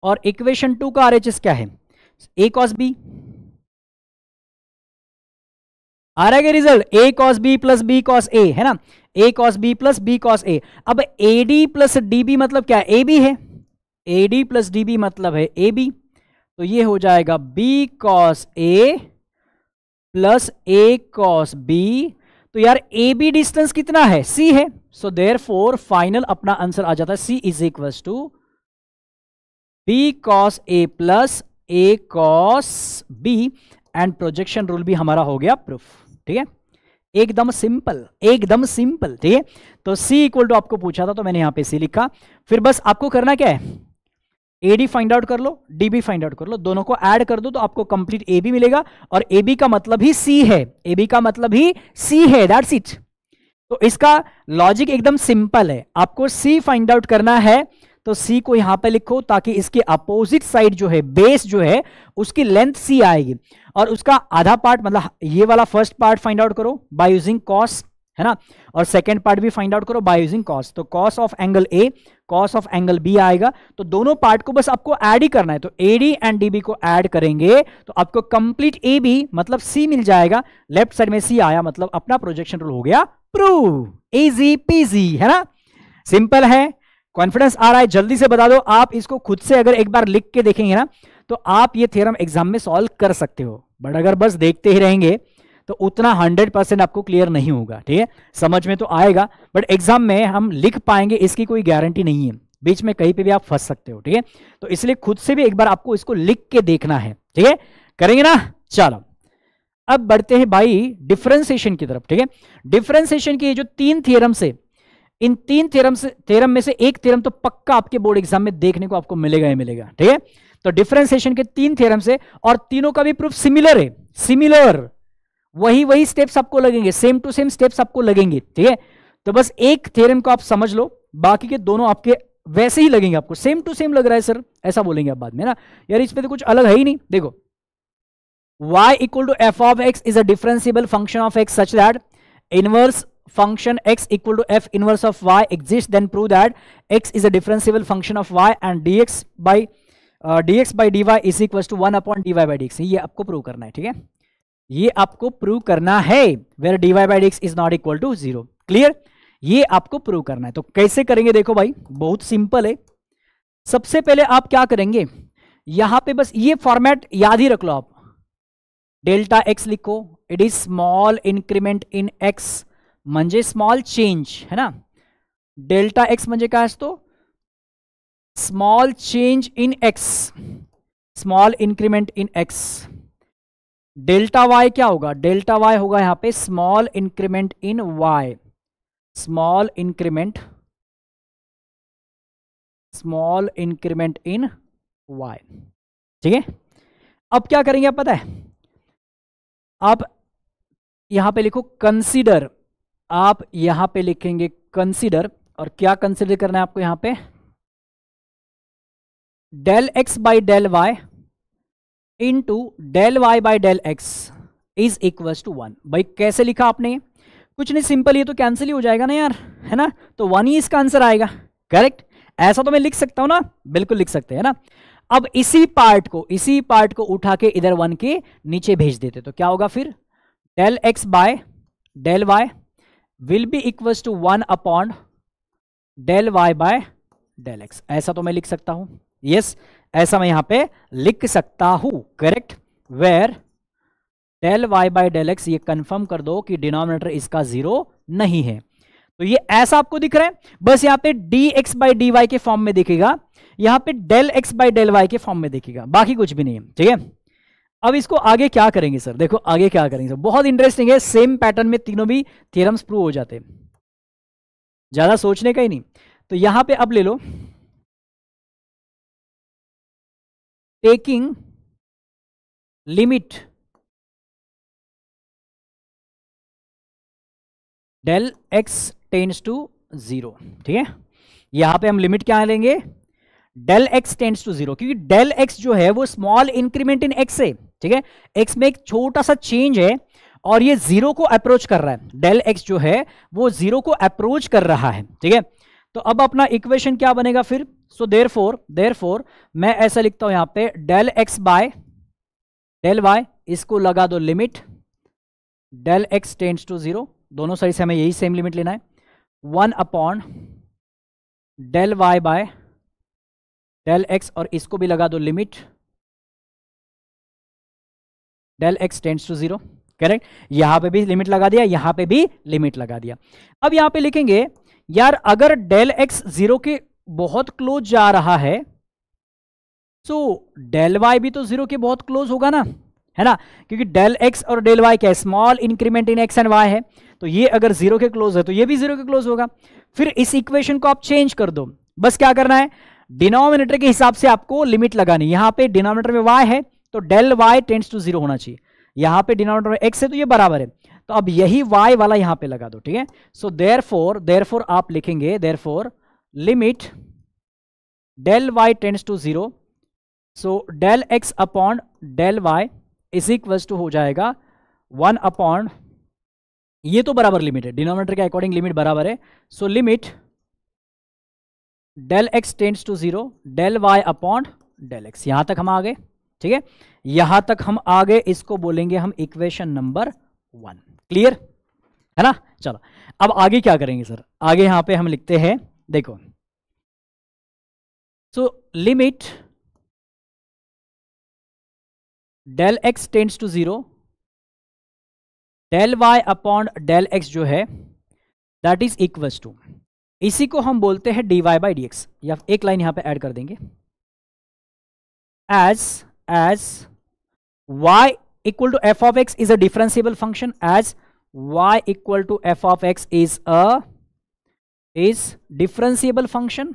और इक्वेशन 2 का RHS क्या है, A cos B। आ रहा है क्या result, A cos B plus B cos A, है ना, A cos B plus B cos A। अब AD प्लस DB मतलब क्या है, AB है, AD प्लस DB मतलब है AB। तो ये हो जाएगा B cos A plus A cos B। तो यार AB डिस्टेंस कितना है, C है, सो देयरफॉर फाइनल अपना आंसर आ जाता है C is equals to B cos A plus A cos B and projection rule भी हमारा हो गया प्रूफ। ठीक है, एकदम सिंपल, ठीक है। तो C इक्वल टू आपको पूछा था तो मैंने यहां पे C लिखा। फिर बस आपको करना क्या है, AD फाइंड आउट कर लो, DB फाइंड आउट कर लो, दोनों को ऐड कर दो तो आपको कंप्लीट AB मिलेगा। और AB का मतलब ही C है, AB का मतलब ही C है, दैट्स इट। तो इसका लॉजिक एकदम सिंपल है, आपको C फाइंड आउट करना है तो C को यहां पे लिखो ताकि इसके अपोजिट साइड जो है, बेस जो है, उसकी लेंथ C आएगी। और उसका आधा पार्ट मतलब ये वाला फर्स्ट पार्ट फाइंड आउट करो बाय यूजिंग कॉस, है ना, और सेकेंड पार्ट भी फाइंड आउट करो बाय यूजिंग कॉस। तो cos of angle A cos of angle B आएगा। तो दोनों पार्ट को बस आपको ऐड ही करना है। तो AD एंड DB को ऐड करेंगे तो आपको कंप्लीट AB मतलब C मिल जाएगा। लेफ्ट साइड में C आया मतलब अपना प्रोजेक्शन रूल हो गया प्रूव, इजी पीजी, है ना, सिंपल है। कॉन्फिडेंस आ रहा है, जल्दी से बता दो। आप इसको खुद से अगर एक बार लिख के देखेंगे ना तो आप ये थ्योरम एग्जाम में सॉल्व कर सकते हो, बट अगर बस देखते ही रहेंगे तो उतना 100% आपको क्लियर नहीं होगा। ठीक है, समझ में तो आएगा बट एग्जाम में हम लिख पाएंगे इसकी कोई गारंटी नहीं है, बीच में कहीं पे भी आप फंस सकते हो। ठीक है, तो इसलिए खुद से भी एक बार आपको इसको लिख के देखना है। ठीक है, करेंगे ना। चलो अब बढ़ते हैं भाई डिफरेंशिएशन की तरफ। ठीक है, डिफरेंशिएशन की जो 3 थ्योरम से, इन 3 थ्योरम में से एक थ्योरम तो पक्का आपके बोर्ड एग्जाम में देखने को आपको मिलेगा ही मिलेगा। ठीक है, तो डिफरेंशिएशन के 3 थ्योरम्स है और तीनों का भी प्रूफ सिमिलर है, सिमिलर, वही स्टेप्स आपको लगेंगे, सेम टू सेम स्टेप्स आपको लगेंगे, ठीक है। तो बस एक थ्योरम को आप समझ लो, बाकी के दोनों आपके वैसे ही लगेंगे, आपको सेम टू सेम लग रहा है सर, ऐसा बोलेंगे आप बाद में ना, यार इसमें तो कुछ अलग है ही नहीं। देखो y equal to f of x is a differentiable function of x such that inverse function x equal to f inverse of y exists, then prove that x is a differentiable function of y and dx by dy is equals to 1 upon dy by dx। ये आपको प्रूव करना है, ठीक है, ये आपको प्रूव करना है, where dy by dx is not equal to 0। Clear, ये आपको प्रूव करना है। तो कैसे करेंगे देखो भाई, बहुत सिंपल है। सबसे पहले आप क्या करेंगे, यहां पे बस ये फॉर्मेट याद ही रख लो आप, डेल्टा एक्स लिखो, it is small increment in x म्हणजे स्मॉल चेंज है ना, डेल्टा एक्स म्हणजे काय असतो, small change in x, small increment in x. Delta y क्या होगा, डेल्टा वाई होगा यहां पे small increment in y, small increment in y, ठीक है। अब क्या करेंगे आप पता है, आप यहां पे लिखो कंसीडर, आप यहां पे लिखेंगे कंसीडर, और क्या कंसीडर करना है आपको यहां पे, del x by del y into del y by del x is equal to 1। भाई कैसे लिखा आपने, कुछ नहीं, सिंपल, ये तो कैंसिल ही हो जाएगा ना यार, है ना, तो 1 ही इसका आंसर आएगा, करेक्ट। ऐसा तो मैं लिख सकता हूं ना, बिल्कुल लिख सकते हैं ना। अब इसी पार्ट को उठा के इधर 1 के नीचे भेज देते, तो क्या होगा फिर, del x by del y will be equal to 1 upon del y by del x. ऐसा तो मैं लिख सकता हूं, यस, ऐसा मैं यहां पे लिख सकता हूं, correct, where del y by del x, ये कंफर्म कर दो कि डिनोमिनेटर इसका 0 नहीं है। तो ये ऐसा आपको दिख रहा है, बस यहां पे d x by d y के फॉर्म में दिखेगा, यहां पे del x by del y के फॉर्म में दिखेगा, बाकी कुछ भी नहीं है, ठीक है। अब इसको आगे क्या करेंगे सर, देखो आगे क्या करेंगे सर, बहुत इंटरेस्टिंग है, सेम पैटर्न में तीनों भी थ्योरम्स प्रूव हो जाते हैं, ज्यादा सोचने का ही नहीं। तो यहां पे अब ले लो, taking limit del x tends to 0, ठीक है, यहां पे हम लिमिट क्या लेंगे, डेल एक्स टेंड्स टू 0, क्योंकि डेल एक्स जो है वो स्मॉल इंक्रीमेंट इन एक्स है, ठीक है, एक्स में एक छोटा सा चेंज है और ये 0 को अप्रोच कर रहा है, डेल एक्स जो है वो 0 को अप्रोच कर रहा है, ठीक है। तो अब अपना इक्वेशन क्या बनेगा फिर, सो देयरफॉर मैं ऐसा लिखता हूं यहां पे, del x by del y, इसको लगा दो limit del x tends to 0, दोनों साइड से हमें यही सेम लिमिट लेना है, 1 upon del y by del x, और इसको भी लगा दो limit del x tends to 0, correct. यहां पे भी लिमिट लगा दिया, यहां पे भी लिमिट लगा दिया। अब यहां पे लिखेंगे यार, अगर डेल एक्स 0 के बहुत क्लोज जा रहा है, तो डेल वाई भी तो 0 के बहुत क्लोज होगा ना, है ना, क्योंकि डेल एक्स और डेल वाई क्या, small increment in x and y है, तो ये अगर 0 के क्लोज है तो ये भी 0 के क्लोज होगा। फिर इस इक्वेशन को आप चेंज कर दो, बस क्या करना है, डिनोमिनेटर के हिसाब से आपको लिमिट लगानी, यहां पे डिनोमिनेटर में y है तो डेल y टेंड्स टू 0 होना चाहिए, यहां पे डिनोमिनेटर में x है तो ये बराबर है, तो अब यही y वाला यहां पे लगा दो, ठीक है। सो देयरफॉर आप लिखेंगे, therefore limit del y tends to 0, so del x upon del y is equals to हो जाएगा 1 अपॉन, ये तो बराबर लिमिट है, डिनोमिनेटर के अकॉर्डिंग लिमिट बराबर है, so limit del x tends to 0 del y upon del x. यहां तक हम आ गए, ठीक है, यहां तक हम आ गए, इसको बोलेंगे हम इक्वेशन नंबर 1, क्लियर है ना। चलो अब आगे क्या करेंगे सर, आगे यहां पे हम लिखते हैं, देखो, so limit del x tends to 0 del y upon del x जो है दैट इज इक्वल्स टू, इसी को हम बोलते हैं dy बाई डी एक्स, या एक लाइन यहां पे ऐड कर देंगे, as y equal to f of x is a differentiable function, as y equal to f of x is differentiable function,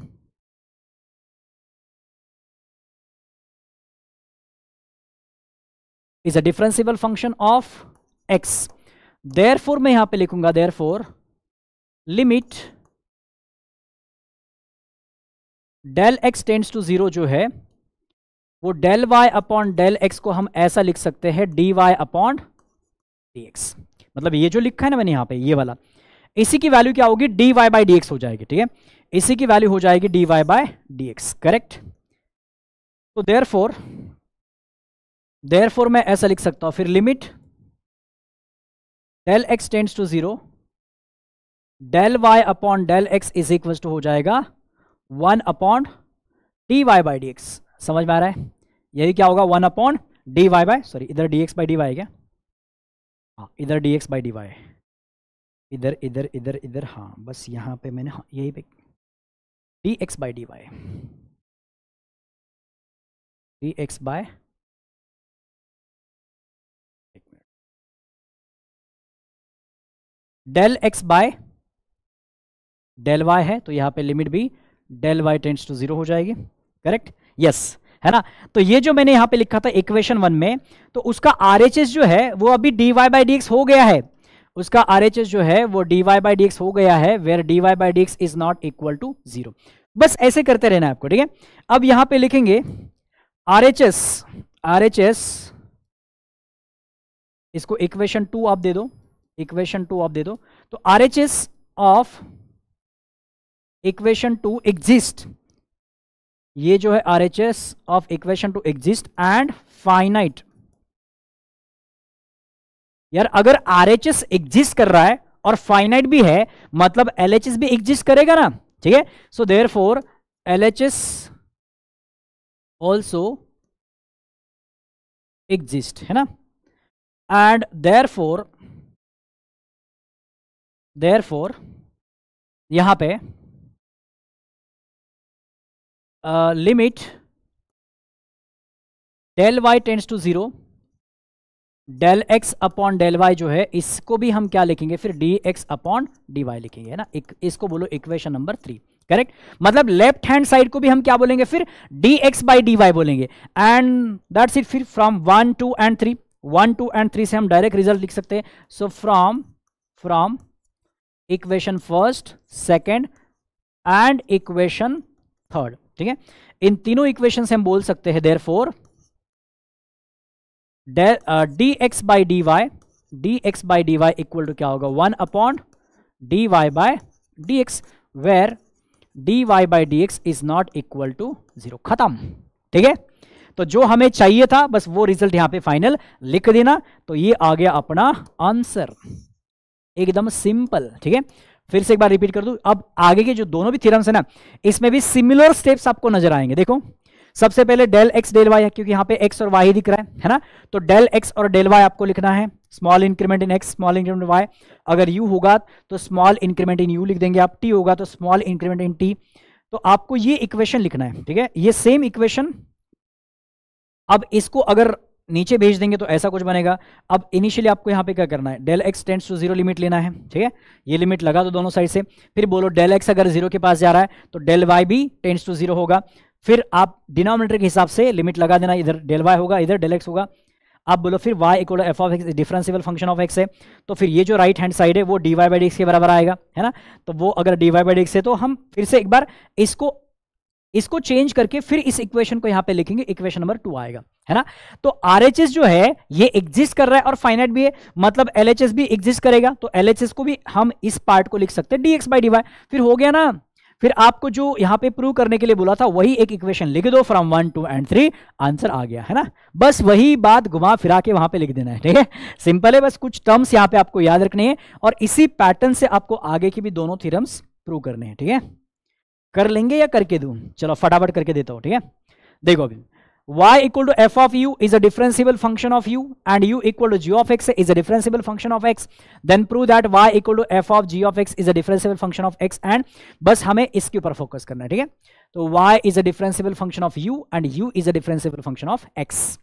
is a differentiable function of x. Therefore मैं यहां पे लिखूंगा therefore limit del x tends to 0 जो है वो del y upon del x को हम ऐसा लिख सकते हैं d y upon d x. मतलब ये जो लिखा है ना मैंने यहां पे ये वाला, इसी की वैल्यू क्या होगी, d y by d x हो जाएगी। ठीक है, इसी की वैल्यू हो जाएगी d y by d x. Correct. तो देयरफॉर मैं ऐसा लिख सकता हूं फिर limit del x tends to 0 del y upon del x is equal to हो जाएगा 1 upon d y by d x. समझ में आ रहा है, यही क्या होगा 1 upon d y by, sorry इधर d x by d y क्या, हाँ इधर d x by d y, इधर इधर इधर इधर, हाँ बस यहाँ पे मैंने, हाँ यही पे d x by d y, d x by, del x by del y है तो यहाँ पे लिमिट भी डेल वाई टेंड्स टू 0 हो जाएगी। करेक्ट, यस है ना। तो ये जो मैंने यहाँ पे लिखा था इक्वेशन 1 में, तो उसका आरएचएस जो है वो अभी d y by d x हो गया है, उसका आरएचएस जो है वो d y by d x हो गया है, where d y by d x is not equal to 0। बस ऐसे करते रहना है आपको। ठीक है, अब यहां पे लिखेंगे आरएचएस, इसको इक्वेशन 2 आप दे दो, इक्वेशन 2 आप दे दो। तो आरएचएस ऑफ इक्वेशन 2 एग्जिस्ट, ये जो है RHS of equation 2 exist and finite. यार अगर आरएचएस एग्जिस्ट कर रहा है और फाइनाइट भी है, मतलब एलएचएस भी एग्जिस्ट करेगा ना। ठीक है, so therefore LHS also exist, है ना। एंड देयरफॉर यहां पे limit del y tends to 0 del x upon del y जो है, इसको भी हम क्या लिखेंगे फिर d x upon d y लिखेंगे, है ना। इसको बोलो इक्वेशन नंबर 3। करेक्ट, मतलब लेफ्ट हैंड साइड को भी हम क्या बोलेंगे फिर d x by d y बोलेंगे। And that's it. फिर फ्रॉम 1 2 एंड 3, 1 2 एंड 3 से हम डायरेक्ट रिजल्ट लिख सकते हैं। So from equation first, second and equation third. ठीक है, इन तीनों इक्वेशन से हम बोल सकते हैं therefore d x by d y equal to क्या होगा 1 upon d y by d x, where d y by d x is not equal to 0। खत्म। ठीक है, तो जो हमें चाहिए था बस वो रिजल्ट यहां पे फाइनल लिख देना, तो ये आ गया अपना आंसर, एकदम सिंपल। ठीक है, फिर से एक बार रिपीट कर दूं। अब आगे के जो दोनों भी थ्योरम्स है ना, इसमें भी सिमिलर स्टेप्स आपको नजर आएंगे। देखो सबसे पहले डेल एक्स डेल वाई है, क्योंकि यहां पे एक्स और वाई दिख रहा है ना। तो डेल एक्स और डेल वाई आपको लिखना है, small increment in x, small increment in y. अगर यू होगा तो स्मॉल इंक्रीमेंट इन यू लिख देंगे आप, टी होगा तो स्मॉल इंक्रीमेंट इन टी। तो आपको ये इक्वेशन लिखना है। ठीक है, ये सेम इक्वेशन, अब इसको अगर नीचे भेज देंगे तो ऐसा कुछ बनेगा। अब इनिशियली आपको यहाँ पे क्या करना है, del x tends to 0 limit लेना है। ठीक है, ये लिमिट लगा दो दोनों साइड से। फिर बोलो डेल एक्स अगर 0 के पास जा रहा है तो डेल वाई भी टेंड्स टू 0 होगा। फिर आप डिनोमिनेटर के हिसाब से लिमिट लगा देना, इधर डेल वाई होगा इधर डेल एक्स होगा। आप बोलो फिर y equal F of x differentiable function of x है, तो फिर ये जो राइट हैंड साइड है वो d y by d x के बराबर आएगा, है ना। तो वो अगर d y by d x है तो हम फिर से एक बार इसको चेंज करके फिर इस इक्वेशन को यहां पे लिखेंगे, इक्वेशन नंबर 2 आएगा, है ना। तो आरएचएस जो है ये एग्जिस्ट कर रहा है और फाइनाइट भी है, मतलब एलएचएस भी एग्जिस्ट करेगा। तो एलएचएस को भी हम इस पार्ट को लिख सकते हैं dx बाई डी वाई। फिर हो गया ना। फिर आपको जो यहां पे प्रूव करने के लिए बोला था वही एक इक्वेशन लिख दो, फ्रॉम 1 2 एंड 3, आंसर आ गया, है ना। बस वही बात घुमा फिरा के वहां पे लिख देना है। ठीक है, सिंपल है, बस कुछ टर्म्स यहां पे आपको याद रखने हैं और इसी पैटर्न से आपको आगे की भी दोनों थ्योरम्स प्रूव करने हैं। ठीक है, कर लेंगे या करके दूं, चलो फटाफट करके देता हूं। ठीक है, देखो अभी y equal to f of u is a differentiable function of u and u equal to g of x is a differentiable function of x, then prove that y equal to f of g of x is a differentiable function of x, and बस हमें इसके ऊपर फोकस करना है। ठीक है, तो y is a differentiable function of u and u is a differentiable function of x।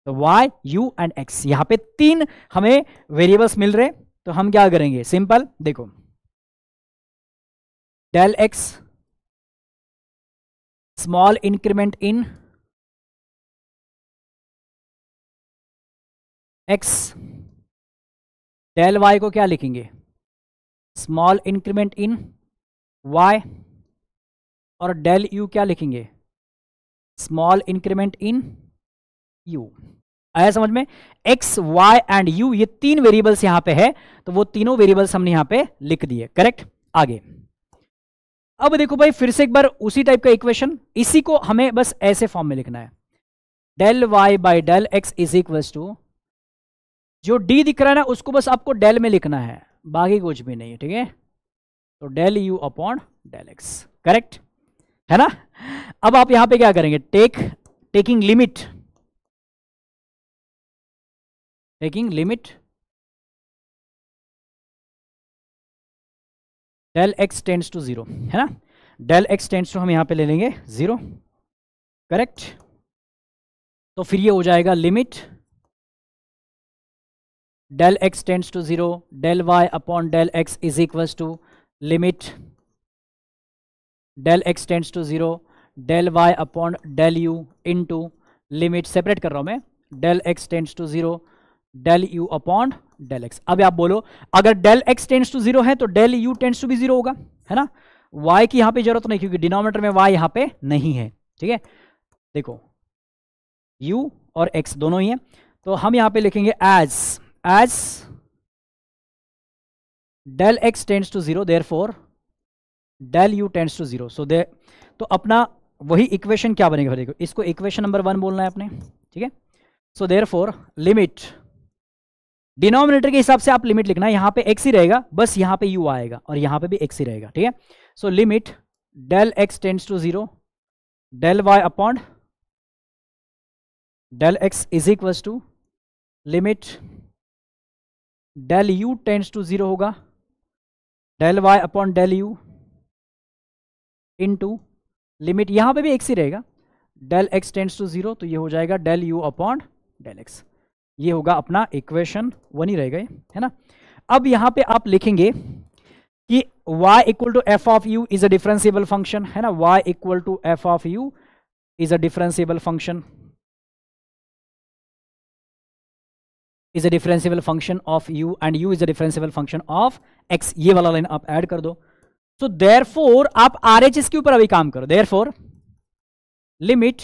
तो y u एंड x, यहां पे 3 हमें वेरिएबल्स मिल रहे, तो हम क्या करेंगे, सिंपल देखो del x small increment in x, del y को क्या लिखेंगे, स्मॉल इंक्रीमेंट इन वाई, और डेल यू क्या लिखेंगे, स्मॉल इंक्रीमेंट इन यू। आया समझ में? एक्स, वाई एंड यू, ये तीन वेरिएबल्स यहां पे है, तो वो तीनों वेरिएबल्स हमने यहां पे लिख दिए। करेक्ट। आगे अब देखो भाई, फिर से एक बार उसी टाइप का इक्वेशन, इसी को हमें बस ऐसे फॉर्म में लिखना है, del y by del x is equal to, जो डी दिख रहा है ना उसको बस आपको डेल में लिखना है, बाकी कुछ भी नहीं है। ठीक है, तो del u upon del x. Correct है ना? अब आप यहां पे क्या करेंगे, taking limit del x tends to 0, है ना? डेल एक्स टेंड्स टू हम यहां पे ले लेंगे 0। करेक्ट। तो फिर ये हो जाएगा limit del x tends to 0, del y upon del x is equals to limit del x tends to 0, del y upon del u into limit, separate कर रहा हूं मैं, del x tends to 0, del u upon del x. अब आप बोलो, अगर डेल एक्स टेंड्स टू 0 है तो डेल यू टेंड्स टू भी 0 होगा, है ना? y की यहां पे जरूरत नहीं, क्योंकि डिनोमिनेटर में y यहां पे नहीं है। ठीक है, देखो u और x दोनों ही है, तो हम यहां पे लिखेंगे as del x tends to 0, therefore del u tends to 0। So तो अपना वही इक्वेशन क्या बनेगा, देखो इसको इक्वेशन नंबर 1 बोलना है अपने। ठीक है, सो देयरफॉर लिमिट, डिनोमिनेटर के हिसाब से आप लिमिट लिखना है, यहां पे x ही रहेगा, बस यहां पे u आएगा और यहां पे भी x ही रहेगा। ठीक है, so limit del x tends to 0, del y upon del x is equals to limit del u tends to 0 होगा, del y upon del u into limit, यहां पे भी x ही रहेगा, डेल x टेंड्स टू 0, तो ये हो जाएगा del u upon del x। ये होगा अपना इक्वेशन 1 ही रहेगा, है ना? अब यहां पे आप लिखेंगे कि y equal to f of u is a differentiable function, है ना? y equal to f of u is a differentiable function, is a differentiable function of u and u is a differentiable function of x। ये वाला लाइन आप ऐड कर दो। सो देयरफॉर आप RHS के ऊपर अभी काम करो, therefore limit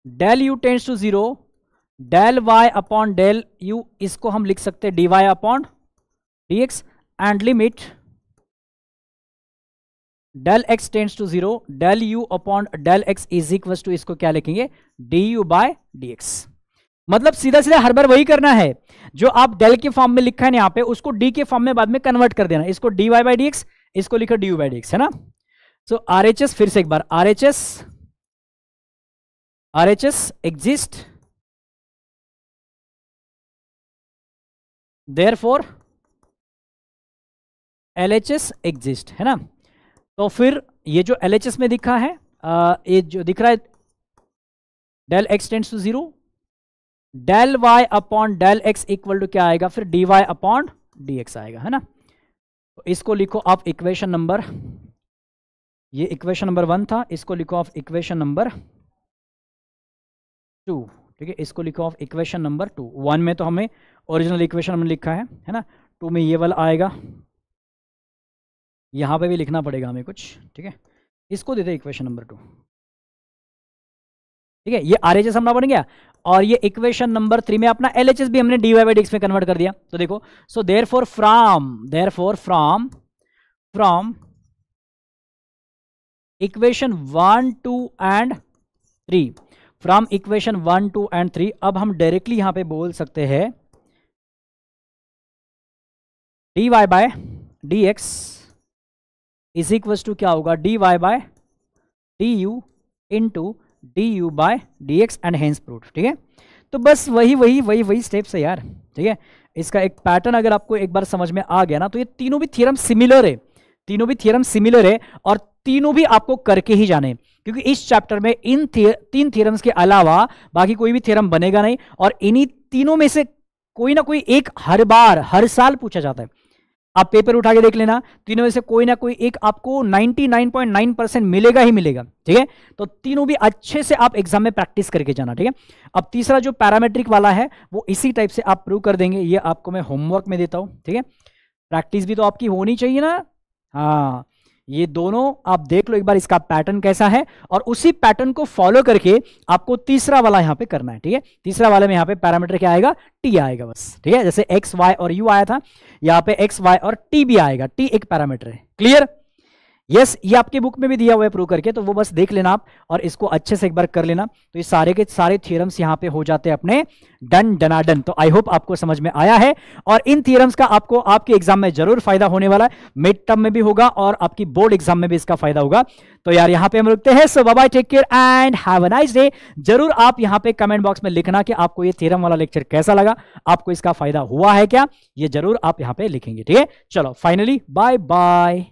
del u tends to 0, del y upon del u, इसको हम लिख सकते हैं dy upon dx, and limit del x tends to 0, del u upon del x is equals to, इसको क्या लिखेंगे, du बाय dx। मतलब सीधा सीधा हर बार वही करना है, जो आप डेल के फॉर्म में लिखा है यहाँ पे, उसको डी के फॉर्म में बाद में कन्वर्ट कर देना, इसको dy बाय dx, इसको लिखो du बाय dx, है ना? सो RHS, फिर से एक बार, RHS exist, therefore LHS exist, है ना? तो फिर ये जो LHS में दिखा है, ये जो दिख रहा है del x tends to 0, del y upon del x equal to क्या आएगा, फिर dy अपॉन dx आएगा, है ना? तो इसको लिखो आप इक्वेशन नंबर, ये इक्वेशन नंबर 1 था, इसको लिखो आप इक्वेशन नंबर 2। ठीक है, इसको लिखो आप इक्वेशन नंबर 2। 1 में तो हमें ओरिजिनल इक्वेशन हमने लिखा है ना? 2 में ये वाला आएगा, यहां पे भी लिखना पड़ेगा हमें कुछ। ठीक है, इसको देते इक्वेशन नंबर 2। ठीक है, ये RHS हमारा बन गया, और ये इक्वेशन नंबर 3 में अपना LHS भी हमने dy बाई dx में कन्वर्ट कर दिया। तो देखो, so therefore from equation 1, 2 and 3, from equation 1, 2 and 3, अब हम डायरेक्टली यहां पे बोल सकते हैं dy by dx is equals to क्या होगा, dy by du into du by dx and hence proved. ठीक है, तो बस वही स्टेप्स है यार। ठीक है, इसका एक पैटर्न अगर आपको एक बार समझ में आ गया ना, तो ये तीनों भी थ्योरम सिमिलर है, और तीनों भी आपको करके ही जाने, क्योंकि इस चैप्टर में इन 3 थ्योरम्स के अलावा बाकी कोई भी थ्योरम बनेगा नहीं, और इन्हीं तीनों में से कोई ना कोई एक हर साल पूछा जाता है। आप पेपर उठा के देख लेना, तीनों में से कोई ना कोई एक आपको 99.9% मिलेगा ही मिलेगा, ठीक है। तो तीनों भी अच्छे से आप एग्जाम में प्रैक्टिस करके जाना, ठीक है। अब तीसरा जो पैरामेट्रिक वाला है वो इसी टाइप से आप प्रूव कर देंगे, ये आपको मैं होमवर्क में देता हूं, ठीक है। प्रैक्टिस भी तो आपकी होनी चाहिए ना। हाँ, ये दोनों आप देख लो एक बार इसका पैटर्न कैसा है, और उसी पैटर्न को फॉलो करके आपको तीसरा वाला यहां पे करना है, ठीक है। तीसरा वाले में यहां पे पैरामीटर क्या आएगा, टी आएगा बस, ठीक है। जैसे एक्स वाई और यू आया था, यहां पे एक्स वाई और टी भी आएगा, टी एक पैरामीटर है। क्लियर? यस, ये आपके बुक में भी दिया हुआ है प्रूव करके, तो वो बस देख लेना आप और इसको अच्छे से एक बार कर लेना। तो ये सारे के सारे थ्योरम्स यहाँ पे हो जाते हैं अपने डन डनाडन। तो आई होप आपको समझ में आया है, और इन थ्योरम्स का आपको आपके एग्जाम में जरूर फायदा होने वाला है, मिड टर्म में भी होगा और आपकी बोर्ड एग्जाम में भी इसका फायदा होगा। तो यार यहाँ पे हम रुकते हैं। So bye bye, take care and have a nice day. जरूर आप यहाँ पे कमेंट बॉक्स में लिखना कि आपको ये थ्योरम वाला लेक्चर कैसा लगा, आपको इसका फायदा हुआ है क्या, ये जरूर आप यहाँ पे लिखेंगे, ठीक है। चलो फाइनली बाय बाय।